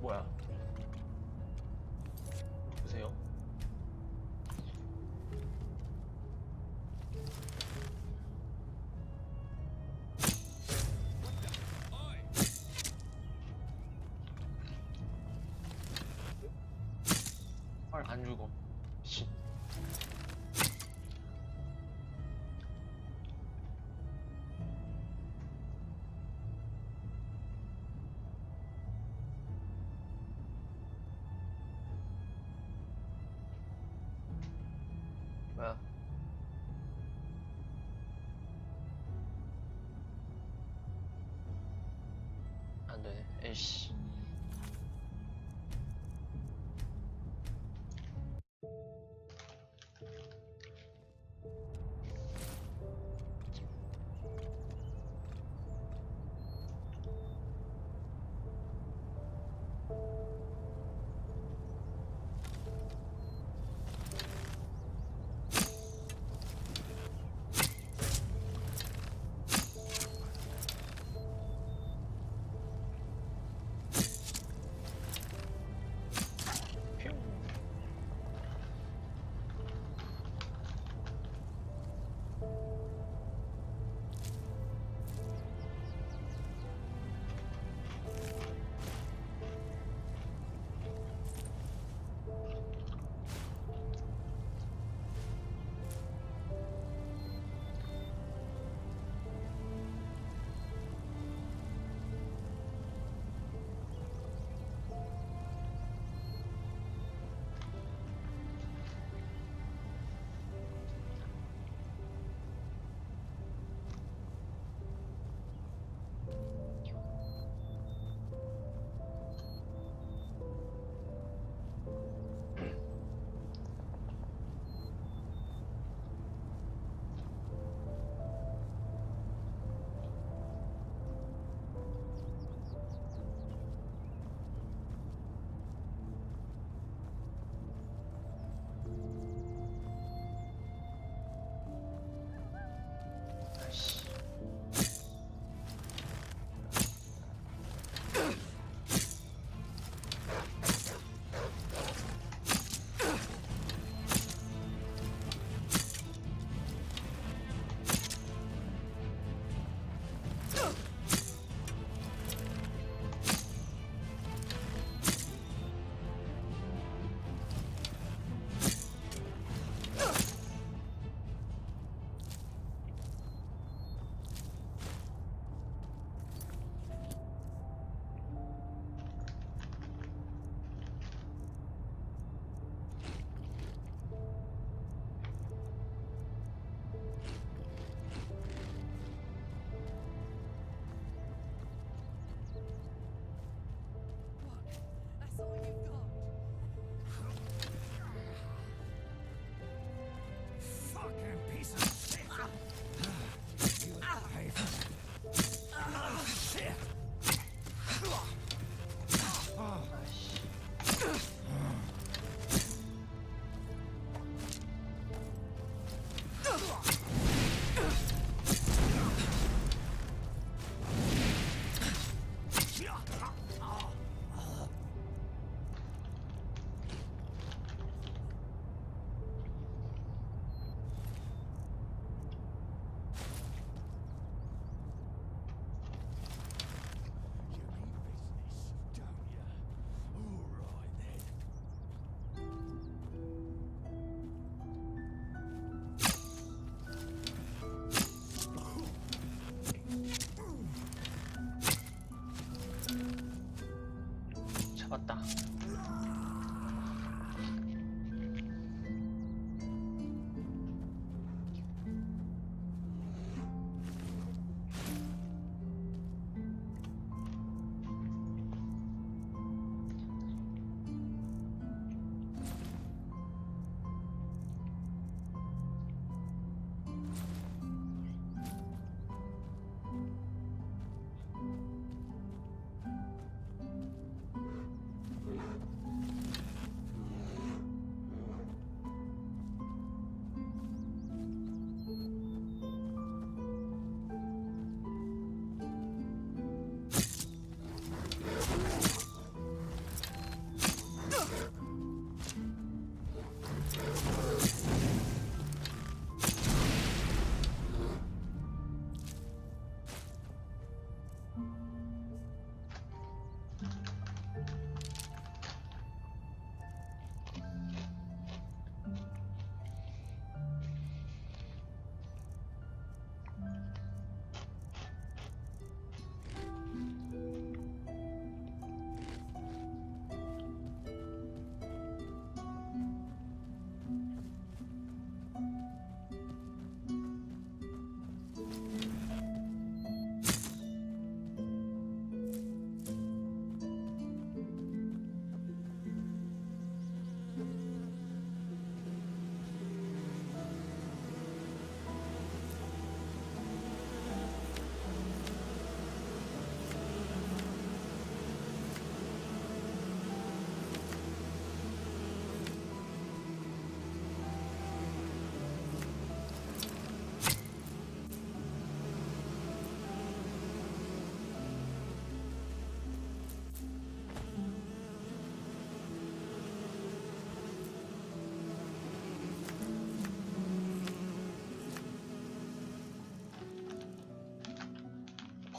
뭐야? 보세요. 헐, 안 죽어. 씨. 뭐야? 안 되네. 에이씨.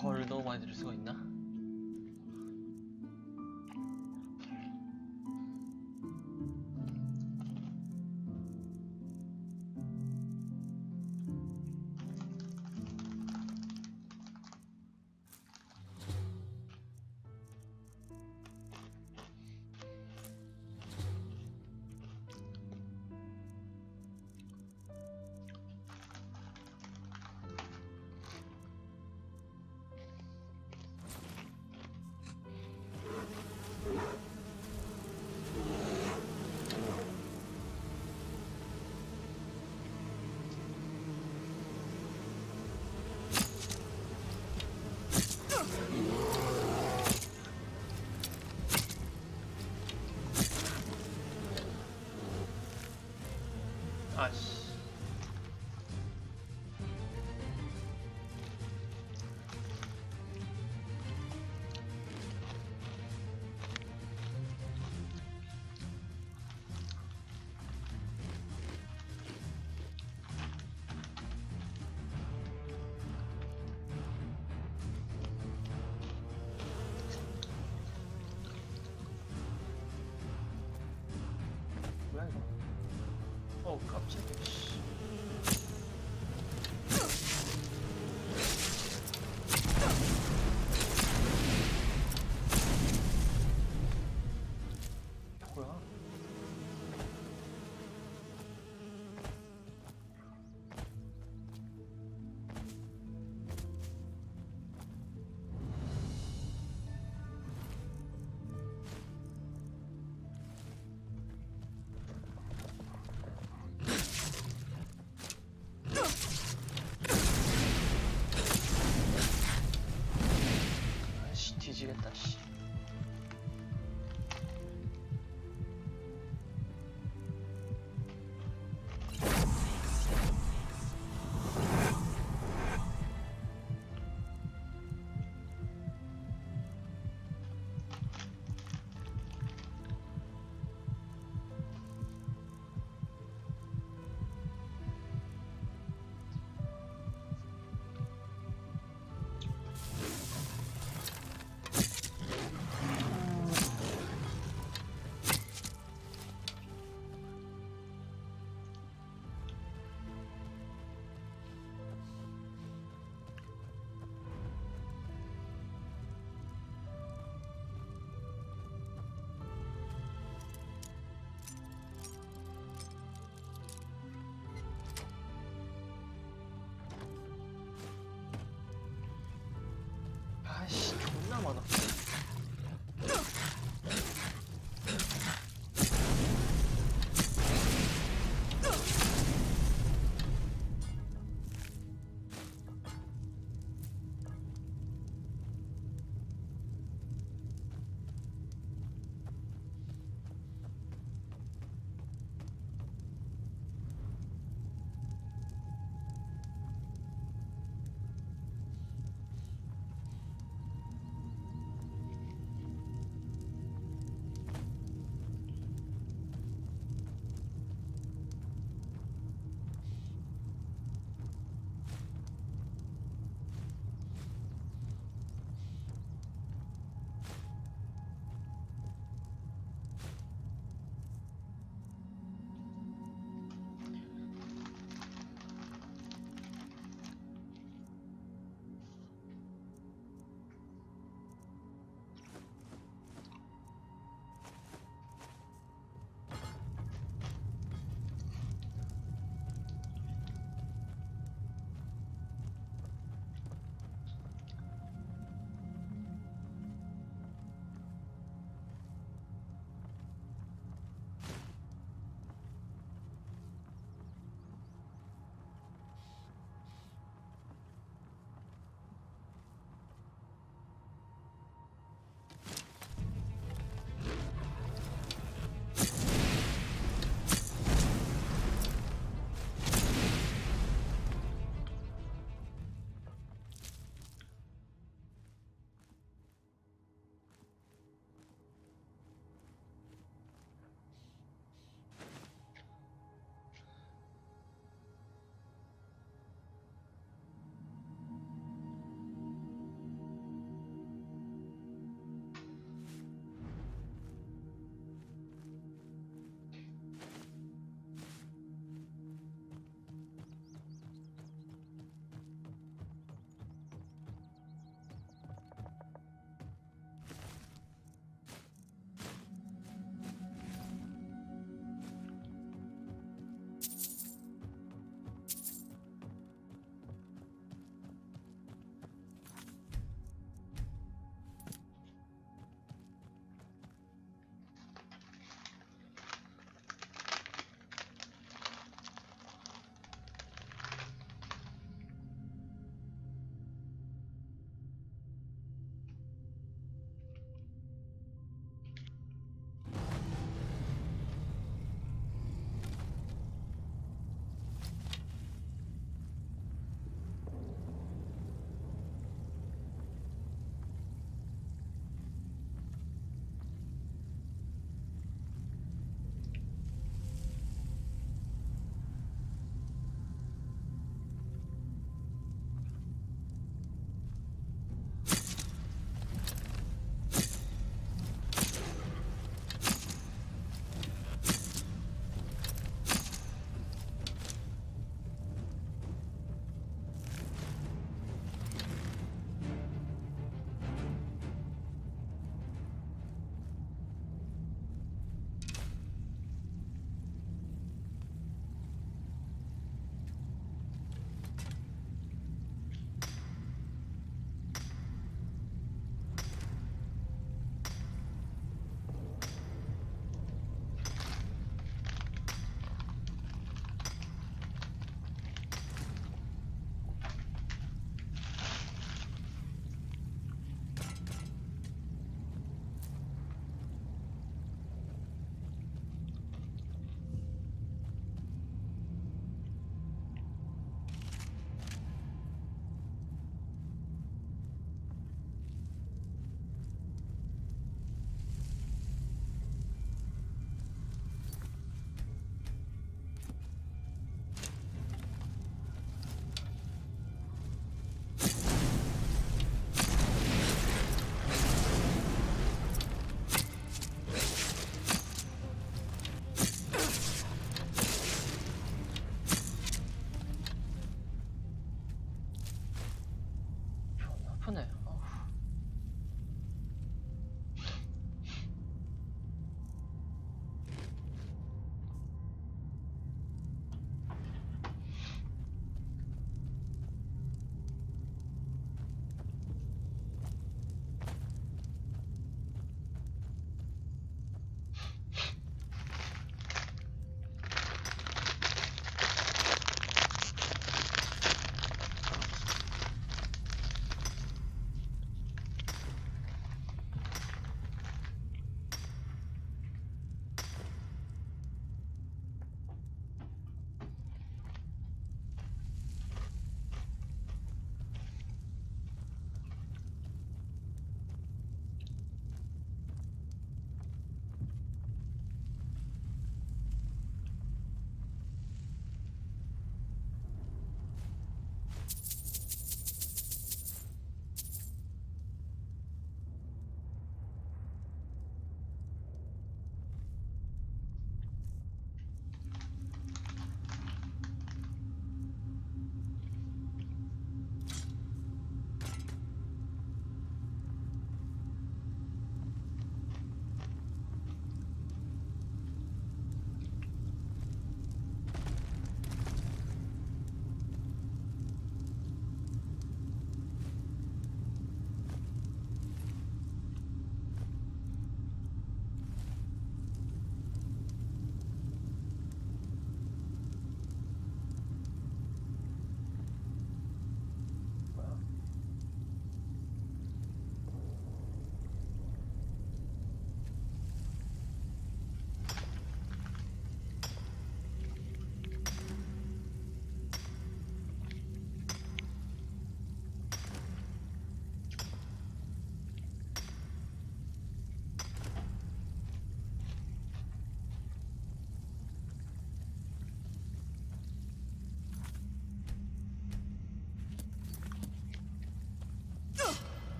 벌을 너무 많이 들 수가 있나? 아씨. 뭐야 이거? 깜짝이야. 씨. 뭐야? 아이씨, 뒤지겠다, 씨. 아이씨, 존나 많아.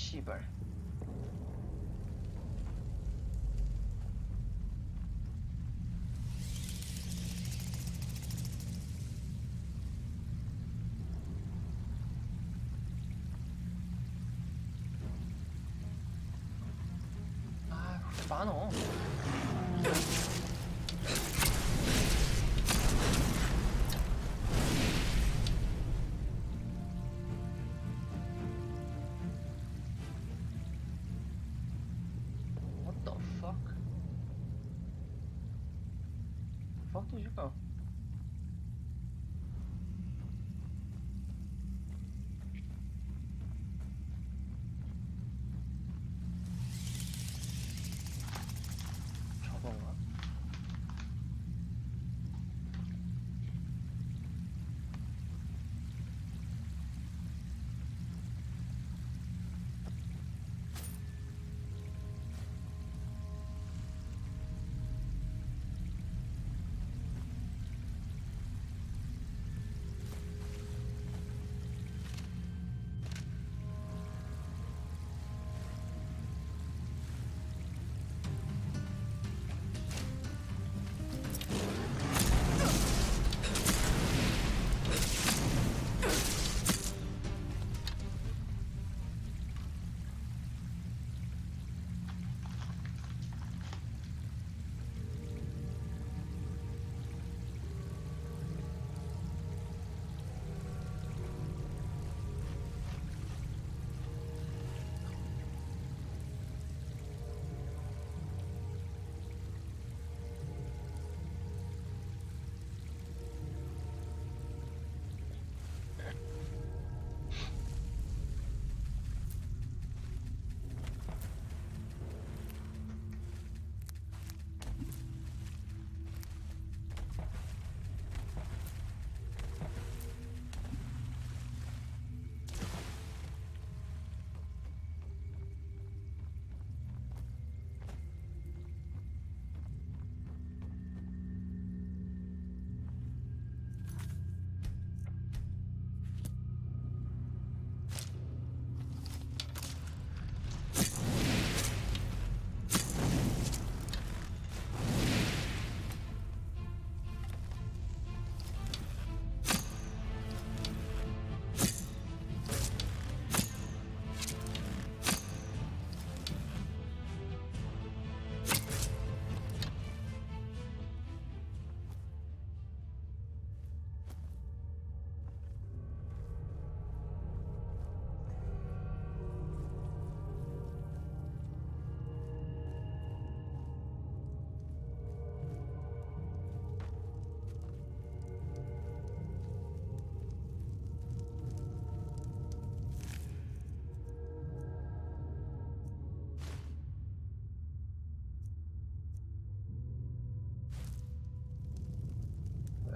씨발. 아, 그렇게 많어. What the fuck? Fuck did you go? 저건가?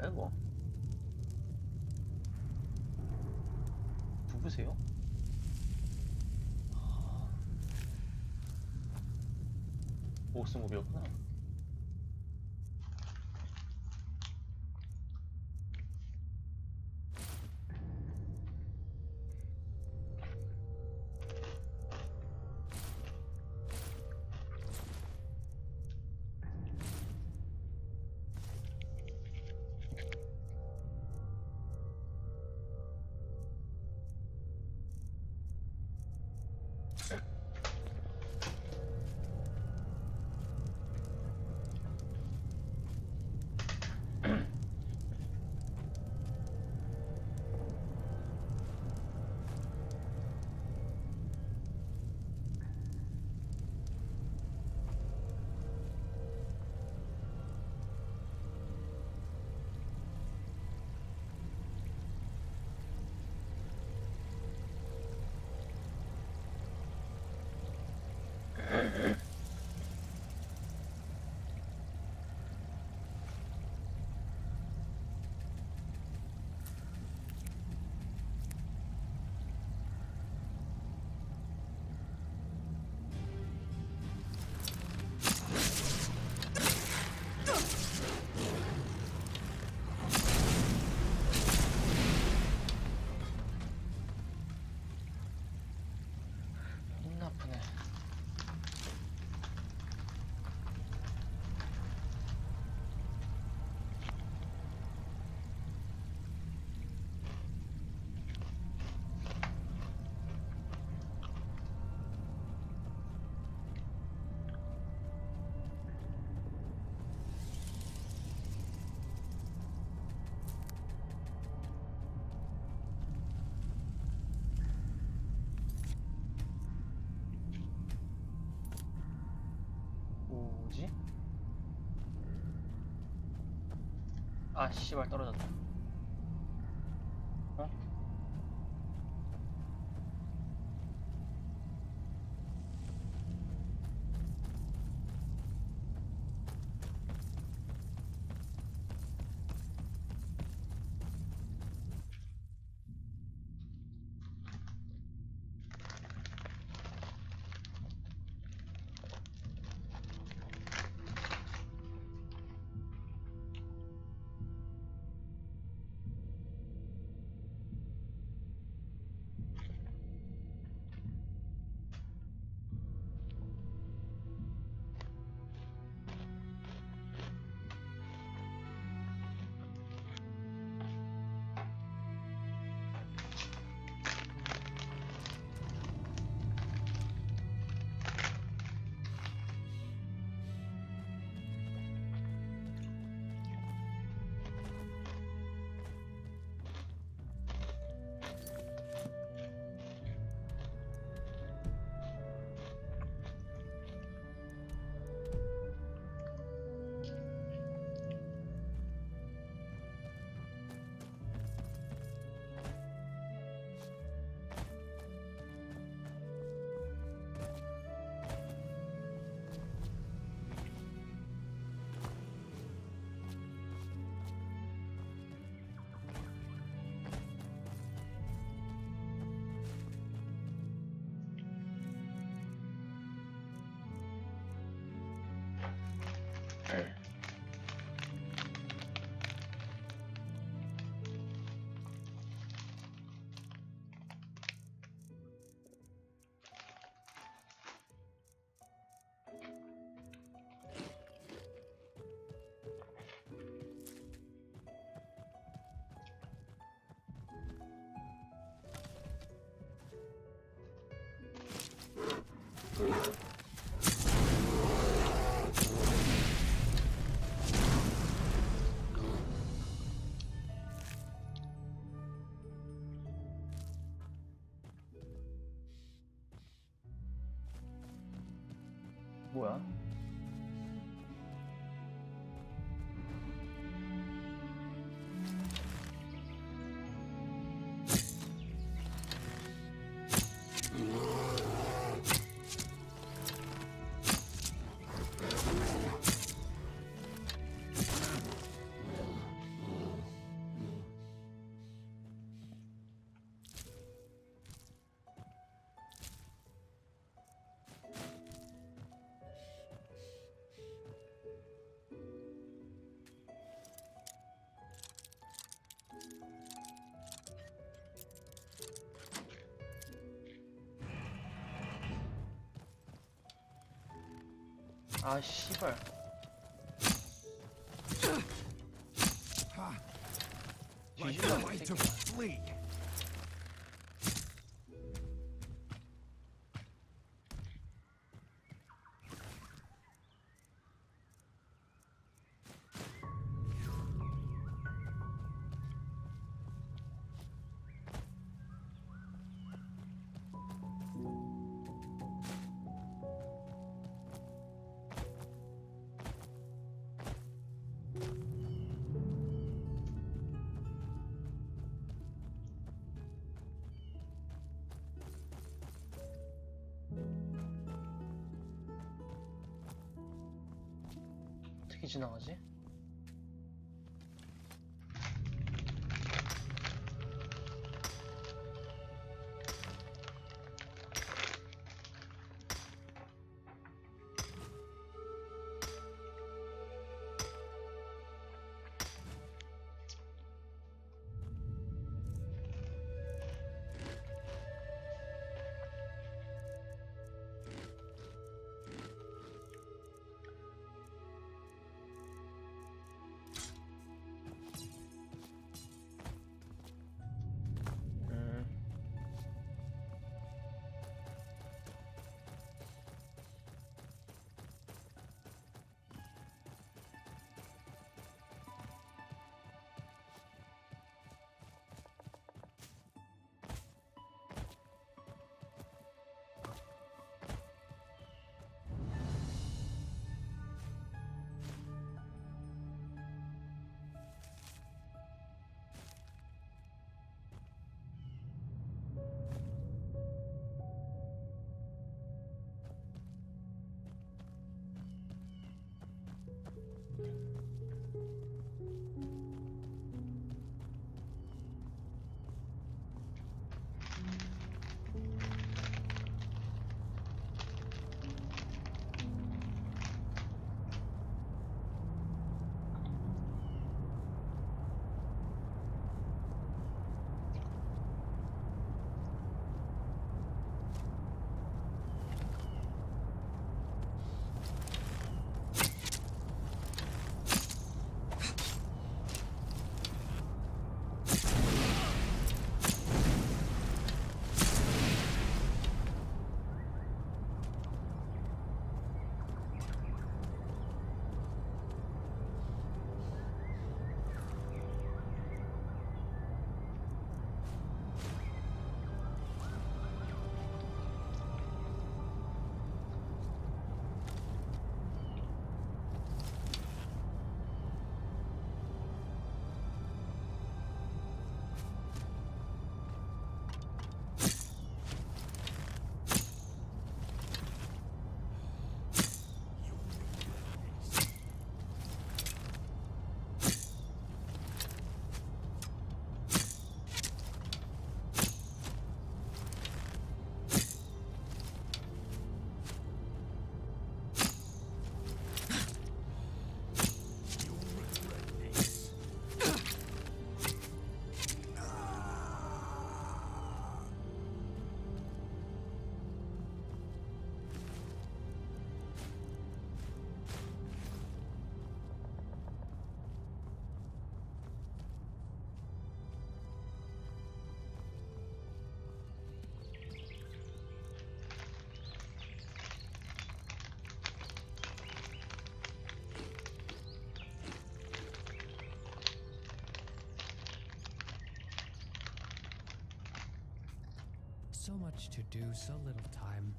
아이고. 누구세요? 옥스모비였구나. 뭐지? 아 씨발 떨어졌다. 어? 뭐야? 아 씨발. 뒤질라 이 새끼야. 어떻게 지나가지? So much to do, so little time.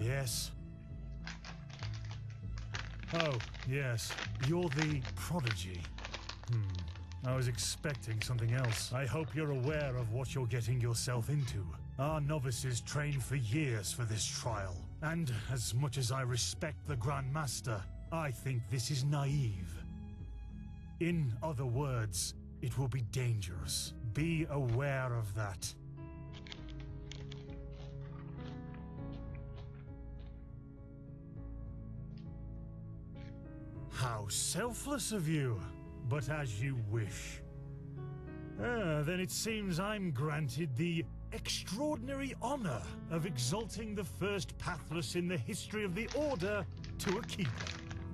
Yes. Oh, yes. You're the prodigy. I was expecting something else. I hope you're aware of what you're getting yourself into. Our novices trained for years for this trial. And as much as I respect the Grand Master, I think this is naive. In other words, it will be dangerous. Be aware of that. How selfless of you, but as you wish. Then it seems I'm granted the extraordinary honor of exalting the first pathless in the history of the Order to a keeper.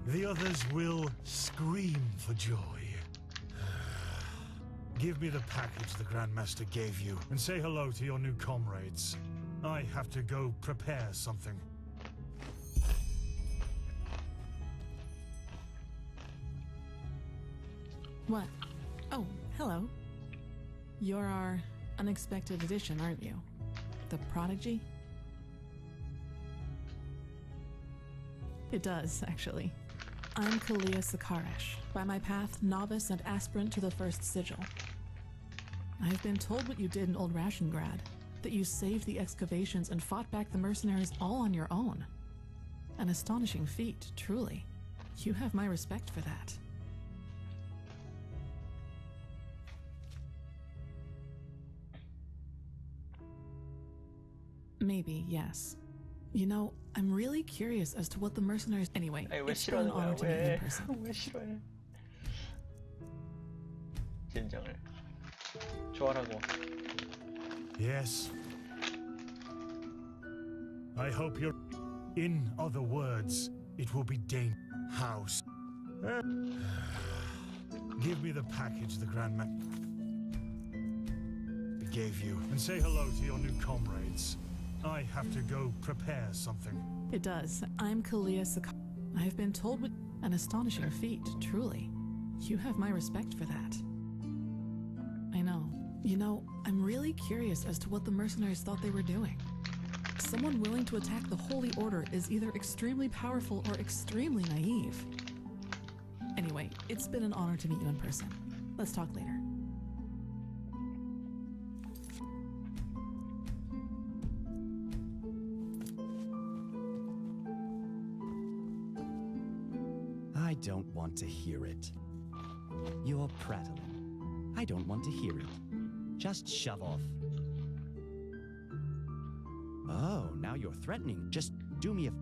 The others will scream for joy. Give me the package the Grandmaster gave you, and say hello to your new comrades. I have to go prepare something. What? Oh, hello. You're our unexpected addition, aren't you? The prodigy? It does, actually. I'm Kalia Sakaresh, by my path, novice and aspirant to the first sigil. I've been told what you did in Old Rashengrad, that you saved the excavations and fought back the mercenaries all on your own. An astonishing feat, truly. You have my respect for that. Maybe, yes. You know, I'm really curious as to what the mercenaries... Anyway, it's been an honor to meet you in person. 왜 싫어해? 젠장을 좋아라고. Yes. I hope you're... In other words, it will be house. Give me the package the Grandmaster gave you, and say hello to your new comrades. I have to go prepare something. It does. I'm Kalia Sakaresh. I've been told what... An astonishing feat, truly. You have my respect for that. I know. You know, I'm really curious as to what the mercenaries thought they were doing. Someone willing to attack the Holy Order is either extremely powerful or extremely naive. Anyway, it's been an honor to meet you in person. Let's talk later. I don't want to hear it. You're prattling. I don't want to hear it. Just shove off. Oh, now you're threatening. Just do me a...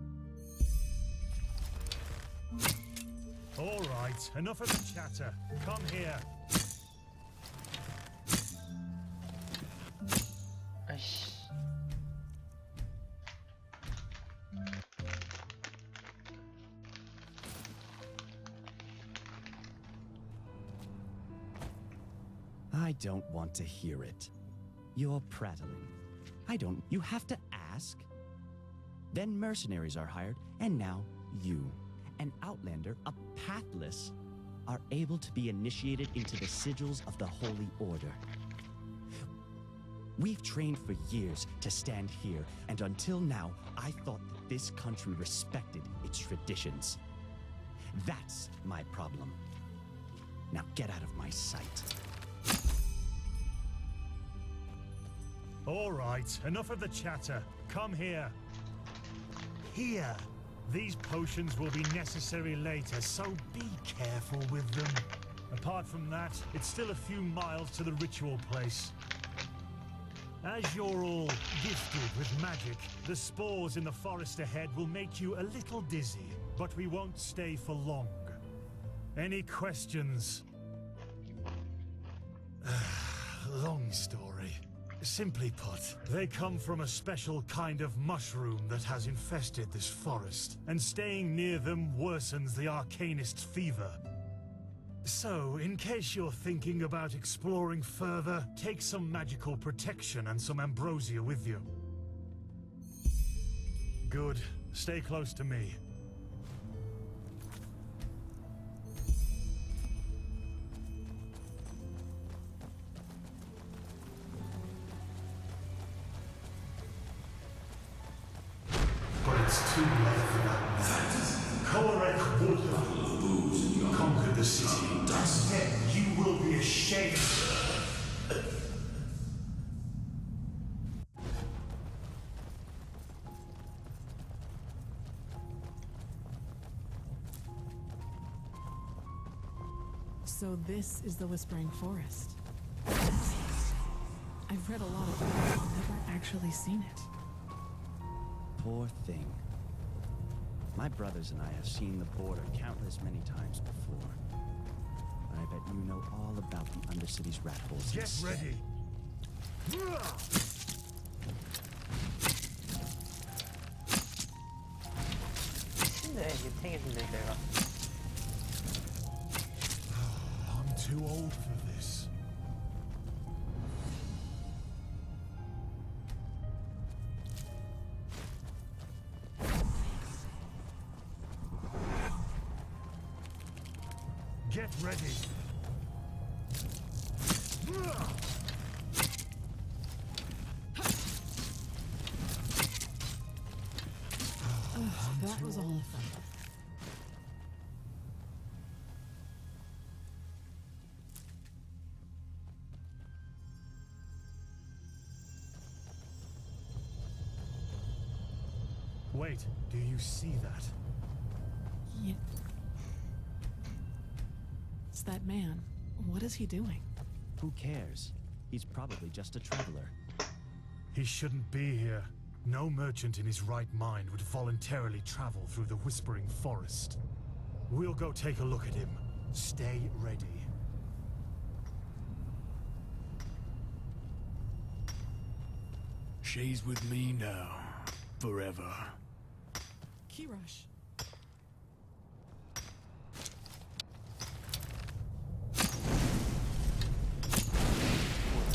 All right, enough of the chatter. Come here. I don't want to hear it. You're prattling. I don't... You have to ask. Then mercenaries are hired, and now you, an outlander, a pathless, are able to be initiated into the sigils of the Holy Order. We've trained for years to stand here, and until now, I thought that this country respected its traditions. That's my problem. Now get out of my sight. All right, enough of the chatter. Come here. Here. These potions will be necessary later, so be careful with them. Apart from that, it's still a few miles to the ritual place. As you're all gifted with magic, the spores in the forest ahead will make you a little dizzy, but we won't stay for long. Any questions? Long story. Simply put, they come from a special kind of mushroom that has infested this forest, and staying near them worsens the arcanist's fever. So, in case you're thinking about exploring further, take some magical protection and some ambrosia with you. Good. Stay close to me. But it's too late for that. Korek would have conquered the city. Then you will be ashamed. So this is the Whispering Forest. I've read a lot about it, but never actually seen it. Poor thing. My brothers and I have seen the border countless many times before. But I bet you know all about the Undercity's rat holes. Get instead. ready. 근데 유탱해준다 내가. I'm too old for this. Get ready. That was all fun. Wait, do you see that? Yeah. It's that man. What is he doing? Who cares? He's probably just a traveler. He shouldn't be here. No merchant in his right mind would voluntarily travel through the Whispering Forest. We'll go take a look at him. Stay ready. She's with me now. Forever. Kirush.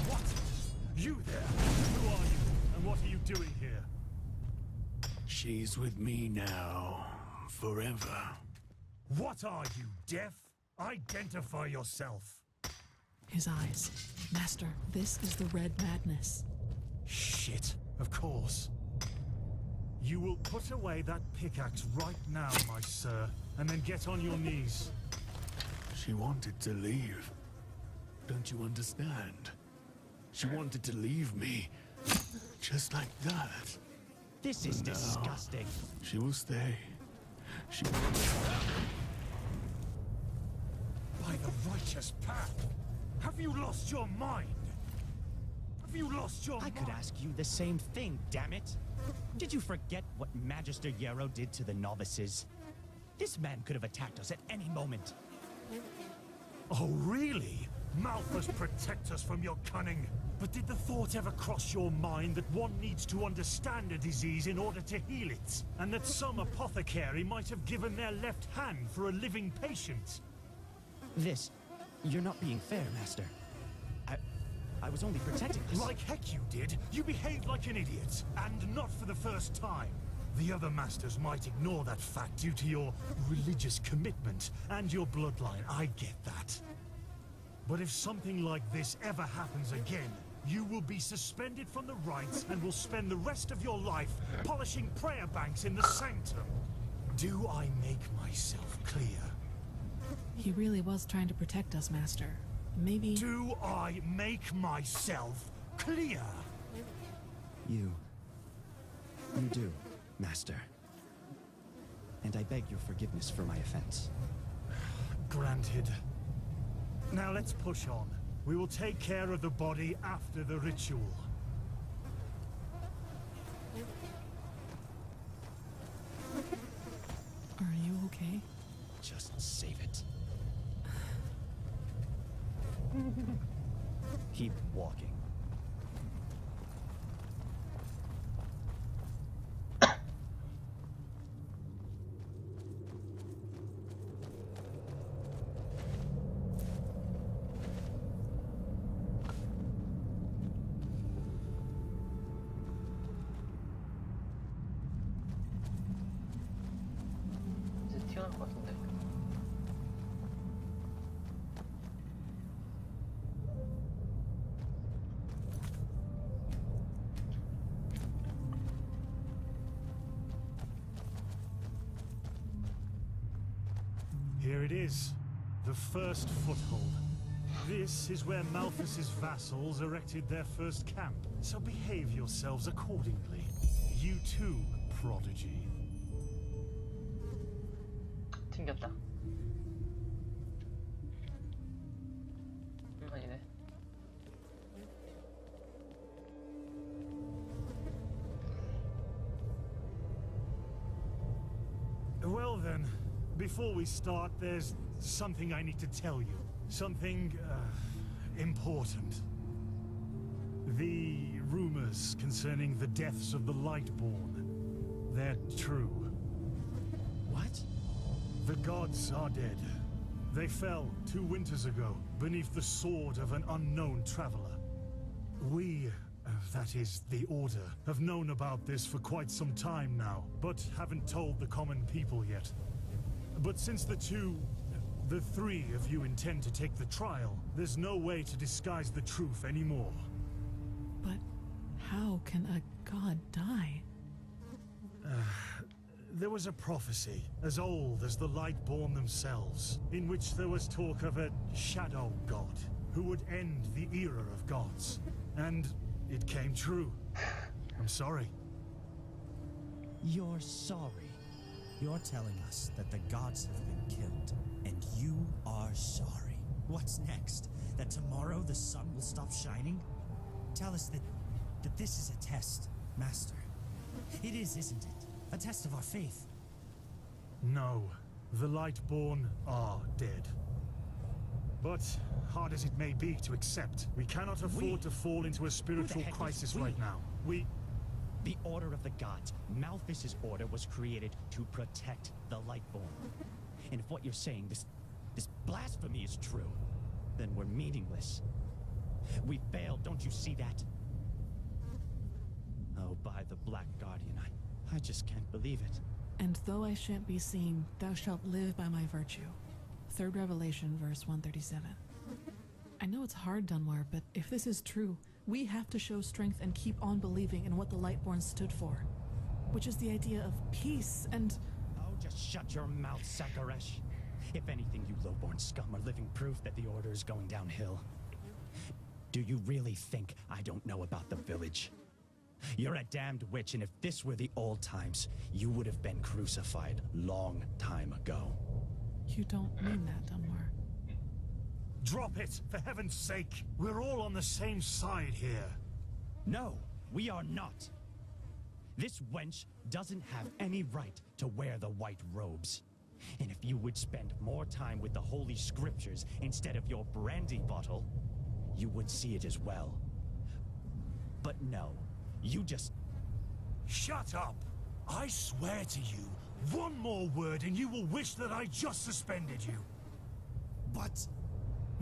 What? You there? Who are you? And what are you doing here? She's with me now. Forever. What are you, deaf? Identify yourself. His eyes. Master, this is the Red Madness. Shit, of course. You will put away that pickaxe right now, my sir, and then get on your knees. She wanted to leave. Don't you understand? She wanted to leave me. Just like that. This is disgusting. She will stay. She will... By the righteous path! Have you lost your mind? Have you lost your mind? I could ask you the same thing, damn it. Did you forget what Magister Yarrow did to the novices? This man could have attacked us at any moment. Oh, really? Malthus protect us from your cunning. But did the thought ever cross your mind that one needs to understand a disease in order to heal it? And that some apothecary might have given their left hand for a living patient? You're not being fair, Master. I was only protecting us. Like heck you did. You behaved like an idiot. And not for the first time. The other masters might ignore that fact due to your religious commitment and your bloodline. I get that. But if something like this ever happens again, you will be suspended from the rites and will spend the rest of your life polishing prayer banks in the sanctum. Do I make myself clear? He really was trying to protect us, Master. Maybe... Do I make myself clear? You do, Master. And I beg your forgiveness for my offense. Granted. Now let's push on. We will take care of the body after the ritual. Are you okay? Just save it. Keep walking. 이제 튀어나올 것 같은데. Here it is, the first foothold. This is where Malthus's vassals erected their first camp, so behave yourselves accordingly. You too, prodigy. 튕겼다. 아니네. Well then, before we start, there's something I need to tell you. Something, important. The rumors concerning the deaths of the Lightborn, they're true. What? The gods are dead. They fell 2 winters ago beneath the sword of an unknown traveler. We, that is, the Order, have known about this for quite some time now, but haven't told the common people yet. But since the 3 of you intend to take the trial, there's no way to disguise the truth anymore. But how can a god die? There was a prophecy, as old as the Lightborn themselves, in which there was talk of a shadow god who would end the era of gods. And it came true. I'm sorry. You're sorry. You're telling us that the gods have been killed, and you are sorry. What's next? That tomorrow the sun will stop shining? Tell us that this is a test, Master. It is, isn't it? A test of our faith. No, the Lightborn are dead. But, hard as it may be to accept, we cannot afford to fall into a spiritual crisis right now. The Order of the Gods, Malthus's order, was created to protect the Lightborn. And if what you're saying, this blasphemy is true, then we're meaningless. We failed, don't you see that? Oh, by the Black Guardian, I just can't believe it. And though I shan't be seen, thou shalt live by my virtue. 3rd Revelation, verse 137. I know it's hard, Dunmar, but if this is true, we have to show strength and keep on believing in what the Lightborn stood for, which is the idea of peace and... Oh, just shut your mouth, Sakaresh. If anything, you lowborn scum are living proof that the Order is going downhill. Do you really think I don't know about the village? You're a damned witch, and if this were the old times, you would have been crucified long time ago. You don't mean that, Dunmar. Drop it, for heaven's sake! We're all on the same side here. No, we are not. This wench doesn't have any right to wear the white robes. And if you would spend more time with the Holy Scriptures instead of your brandy bottle, you would see it as well. But no, you just... Shut up! I swear to you, one more word and you will wish that I just suspended you. But...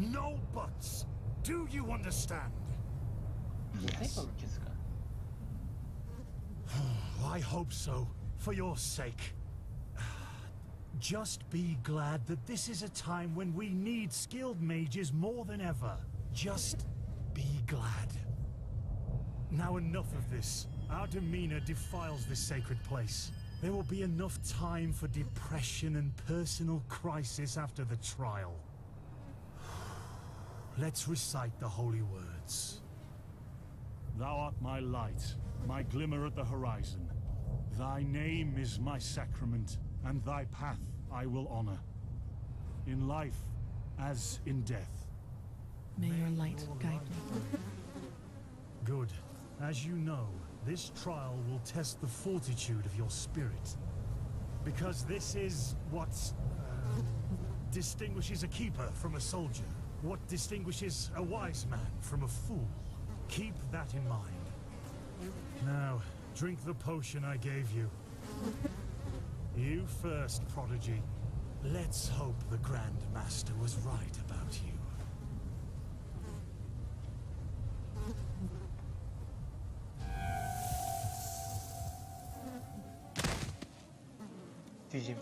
No buts! Do you understand? Yes. I hope so, for your sake. Just be glad that this is a time when we need skilled mages more than ever. Just be glad. Now enough of this. Our demeanor defiles this sacred place. There will be enough time for depression and personal crisis after the trial. Let's recite the holy words. Thou art my light, my glimmer at the horizon. Thy name is my sacrament, and thy path I will honor. In life, as in death, May your light guide me. Good. As you know, this trial will test the fortitude of your spirit. Because this is what distinguishes a keeper from a soldier. What distinguishes a wise man from a fool. Keep that in mind. Now, drink the potion I gave you. You first, Prodigy. Let's hope the Grand Master was right about you. 뒤짐.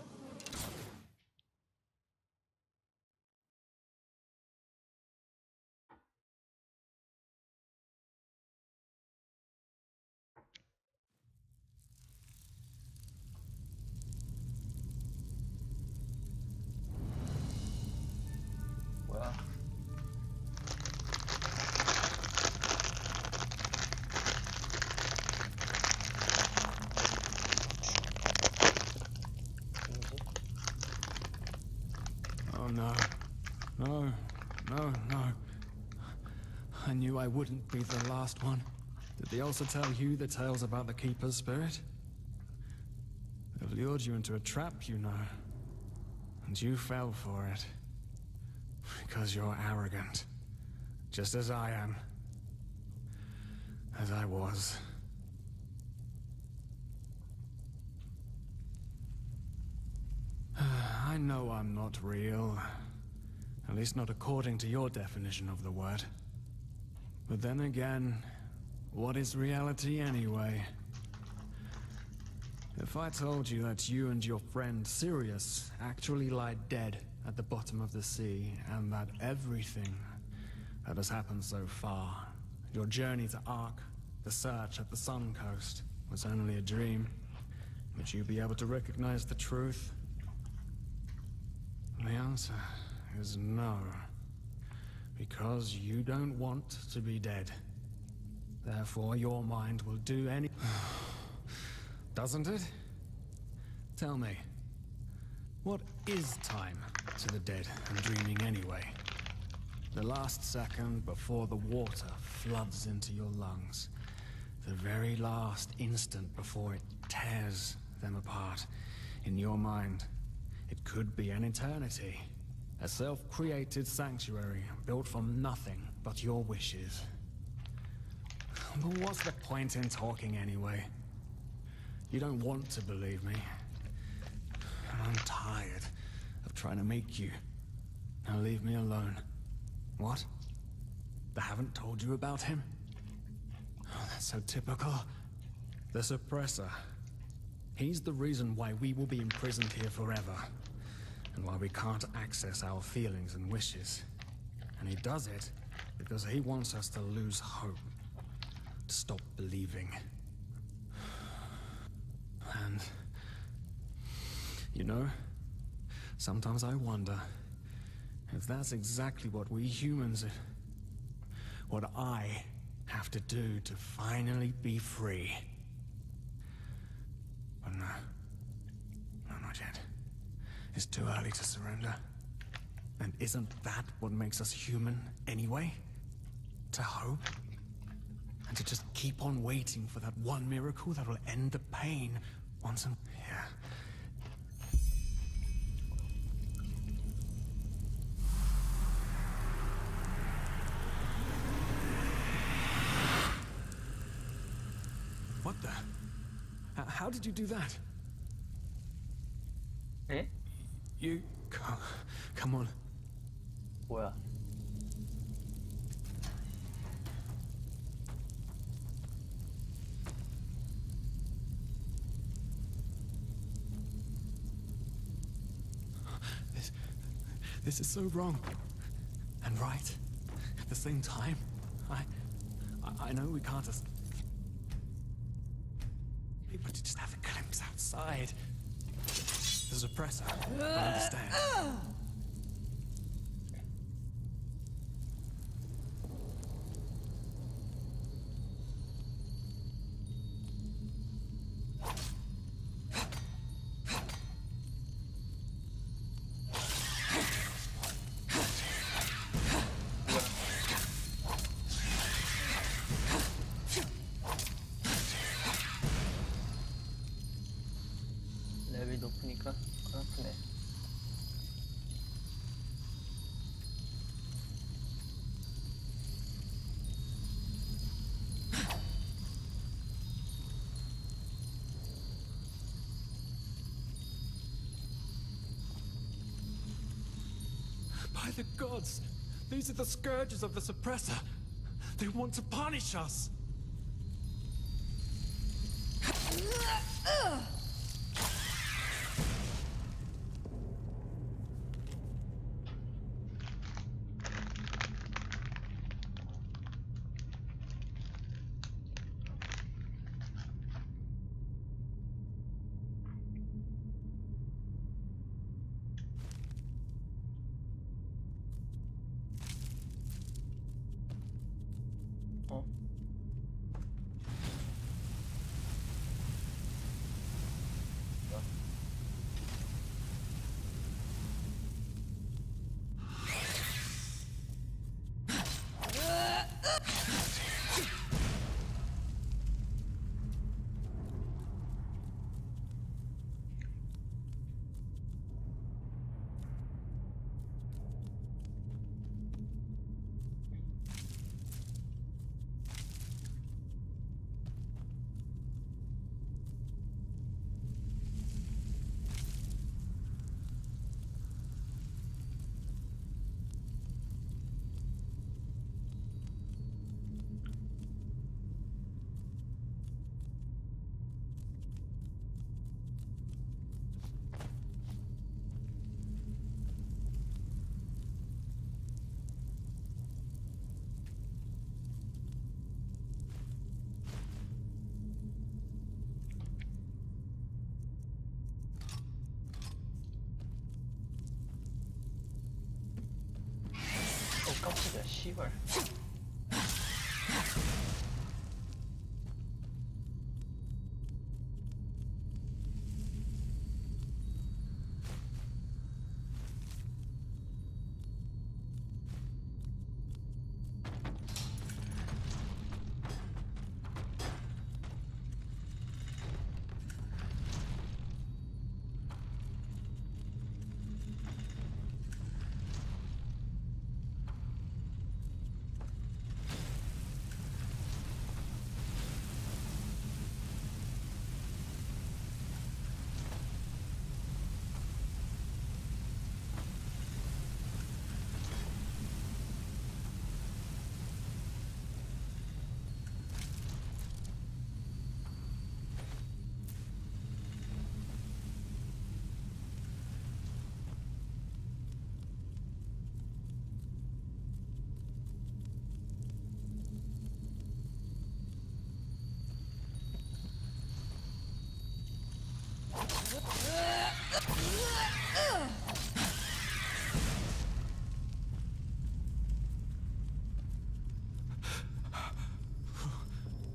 뭐야? Oh no. No. No, no. I knew I wouldn't be the last one. Did they also tell you the tales about the Keeper's spirit? They've lured you into a trap, you know. And you fell for it. Because you're arrogant. Just as I am. As I was. I know I'm not real. At least not according to your definition of the word. But then again, what is reality anyway? If I told you that you and your friend Sirius actually lie dead at the bottom of the sea, and that everything that has happened so far, your journey to Ark, the search at the Sun Coast, was only a dream, would you be able to recognize the truth? The answer is no. Because you don't want to be dead. Therefore, your mind will do any... Doesn't it? Tell me, what is time to the dead and dreaming anyway? The last second before the water floods into your lungs. The very last instant before it tears them apart. In your mind, it could be an eternity. A self-created sanctuary built from nothing but your wishes. But what's the point in talking anyway? You don't want to believe me. And I'm tired of trying to make you. Now leave me alone. What? They haven't told you about him? Oh, that's so typical. The Suppressor. He's the reason why we will be imprisoned here forever. And why we can't access our feelings and wishes. And he does it because he wants us to lose hope. To stop believing. And... you know, sometimes I wonder if that's exactly what we humans... what I have to do to finally be free. But no. No, not yet. It's too early to surrender. And isn't that what makes us human anyway? To hope? And to just keep on waiting for that one miracle that will end the pain once and... yeah. What the? How did you do that? Eh? You... come on. 뭐야? This is so wrong. And right. At the same time. I know we can't just... but to just have a glimpse outside. The Suppressor. I understand. By the gods, these are the scourges of the suppressor. They want to punish us. 깜짝이야, 씨발.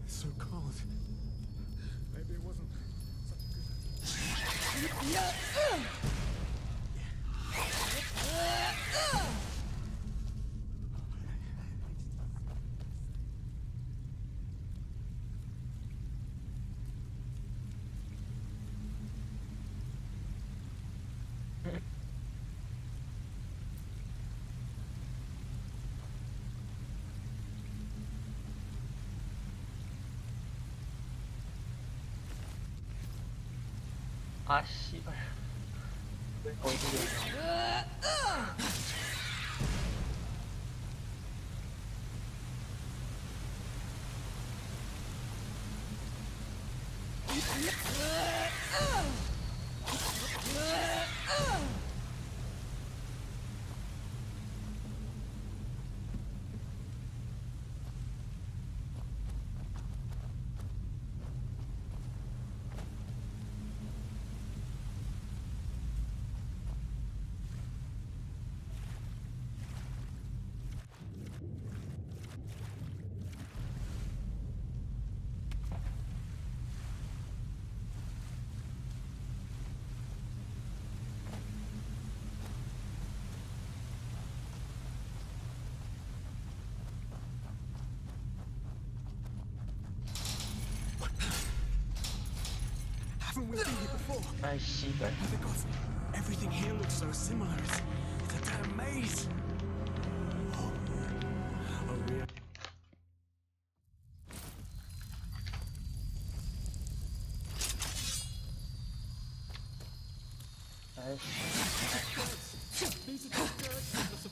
So cold. Maybe it wasn't such a good idea. 아, 씨발. 왜 거기에. Haven't we been here before? I see that. By the gods, everything here looks so similar. It's a damn maze. Oh, really? I see. These are the scourges of the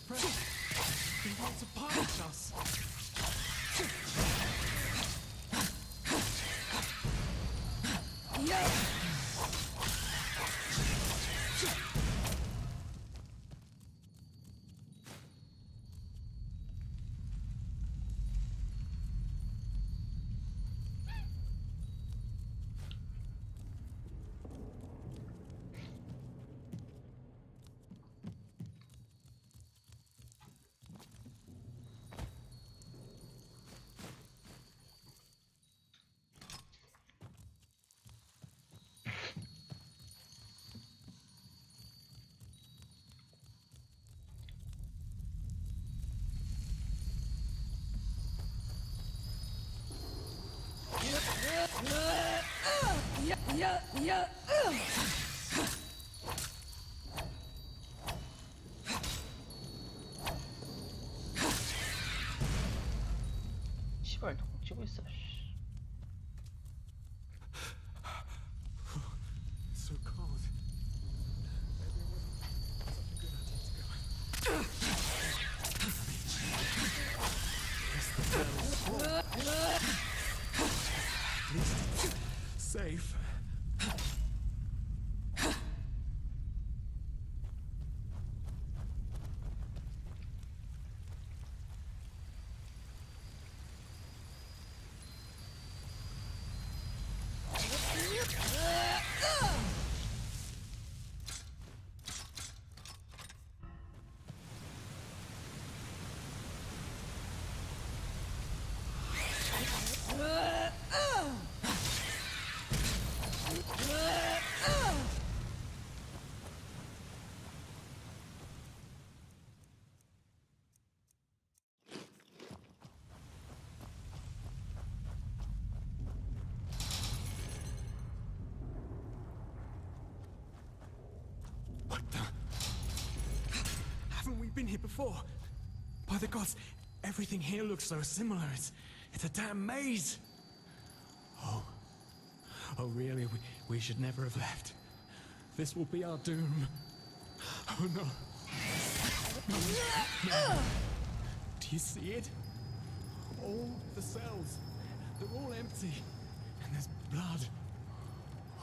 씨발 통 치고 있어. 씨. So cold. Maybe it wasn't such a good idea to go. Safe. Haven't we been here before? By the gods, everything here looks so similar. It's a damn maze. Oh, really? We should never have left. This will be our doom. Oh no. No. Do you see it? All the cells, they're all empty. And there's blood.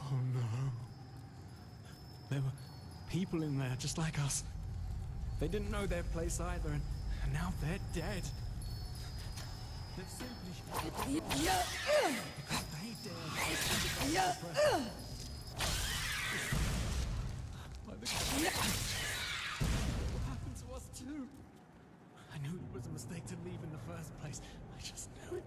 Oh no. There were people in there just like us. They didn't know their place either, and now they're dead. They've simply... Because they dared... What happened to us too? I knew it was a mistake to leave in the first place. I just knew it.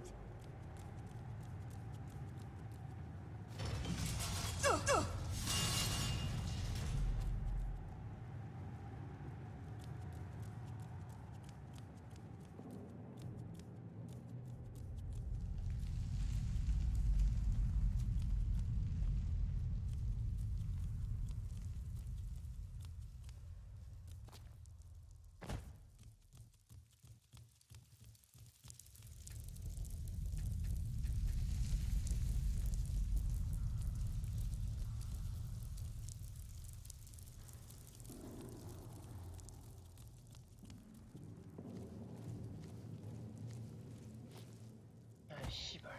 씨발.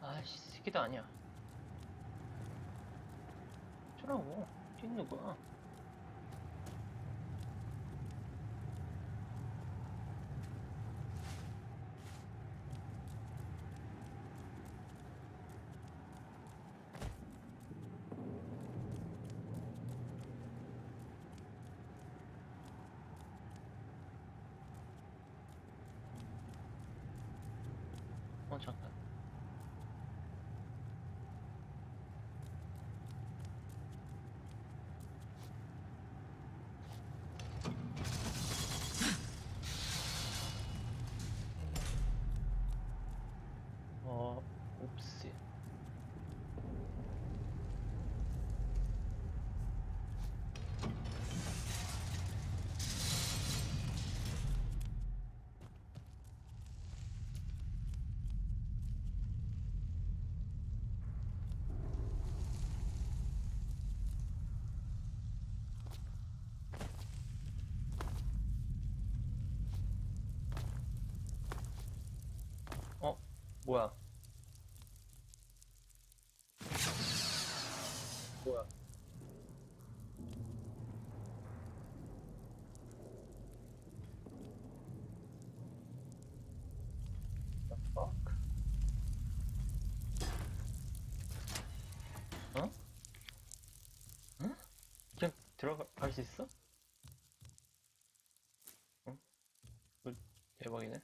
아씨, 새끼도 아니야. 어쩌라고? 쟤는 누구야? 잠깐. 옵스. 뭐야? 뭐야? The fuck? 어? 응? 그냥 들어갈 수 있어? 응? 대박이네.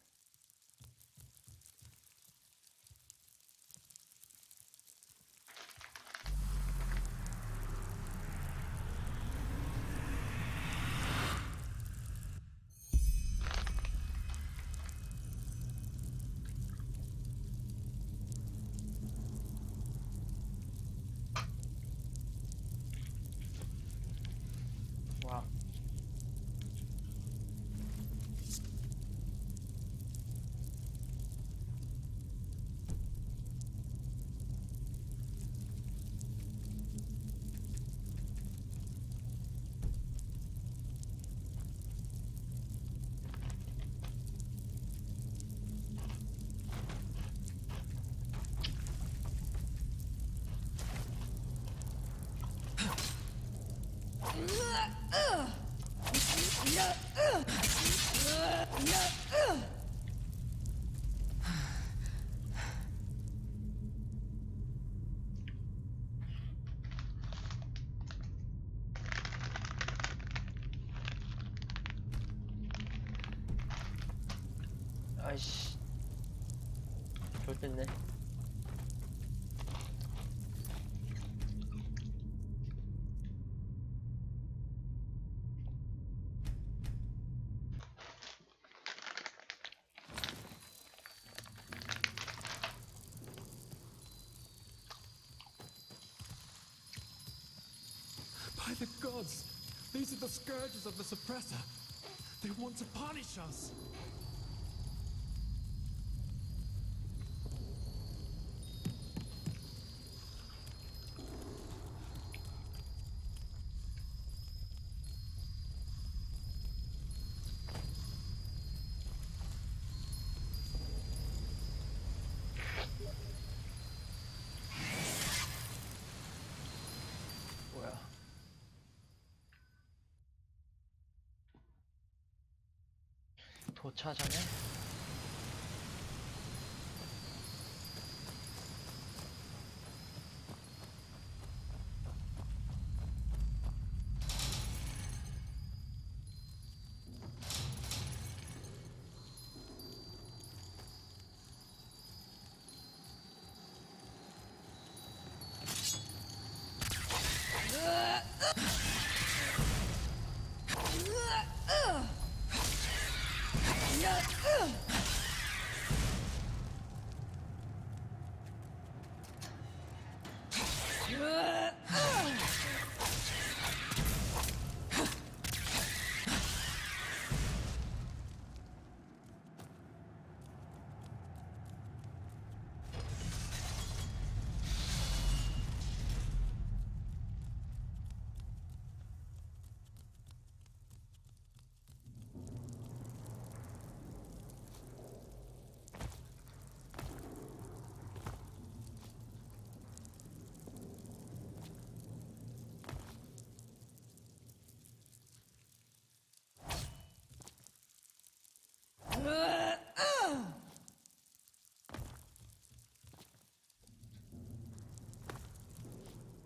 와. 아이씨. 좋겠네. By the gods, these are the scourges of the suppressor. They want to punish us. 뭐야? 도차장에?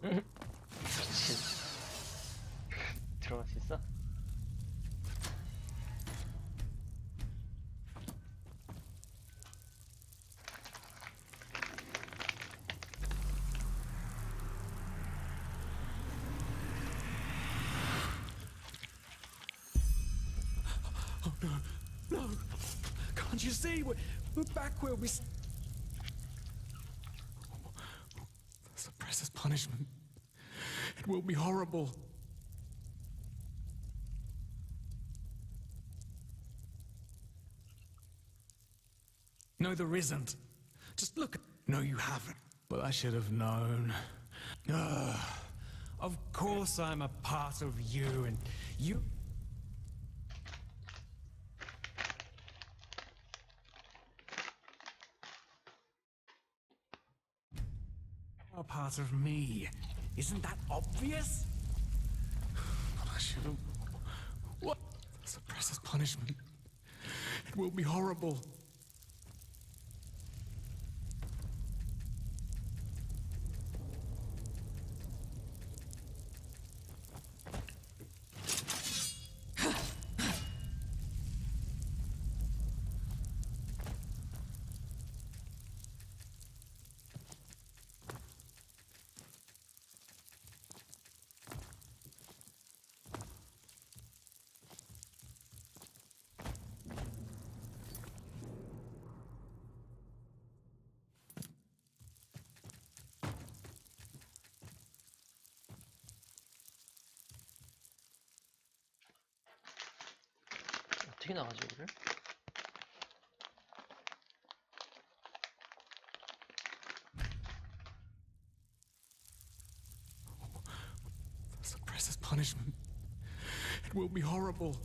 미친. 들어갈 수 있어? Oh no, no! Can't you see? We're back where we. The suppressor's punishment. It will be horrible. No, there isn't. Just look. No, you haven't. But I should have known. Of course I'm a part of you, and you. a part of me. Isn't that obvious? But I should have... What? Suppress his punishment. It will be horrible. 어떻게 나가지 이거를? Suppress his punishment. It will be horrible.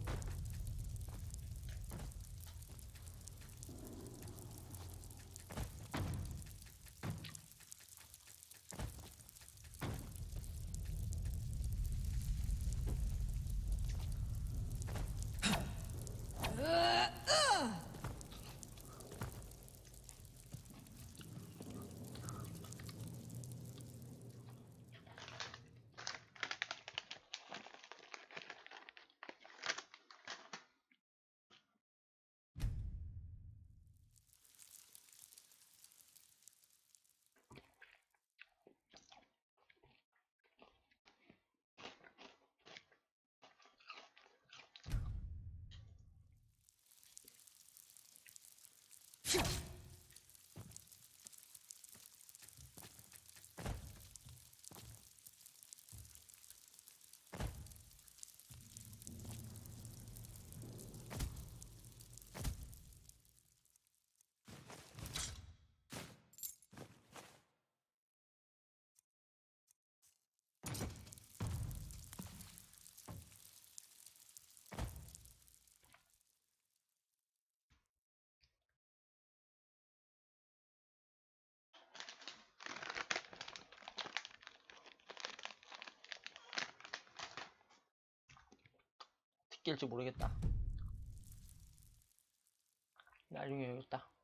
낄지 모르겠다. 나중에 여겠다.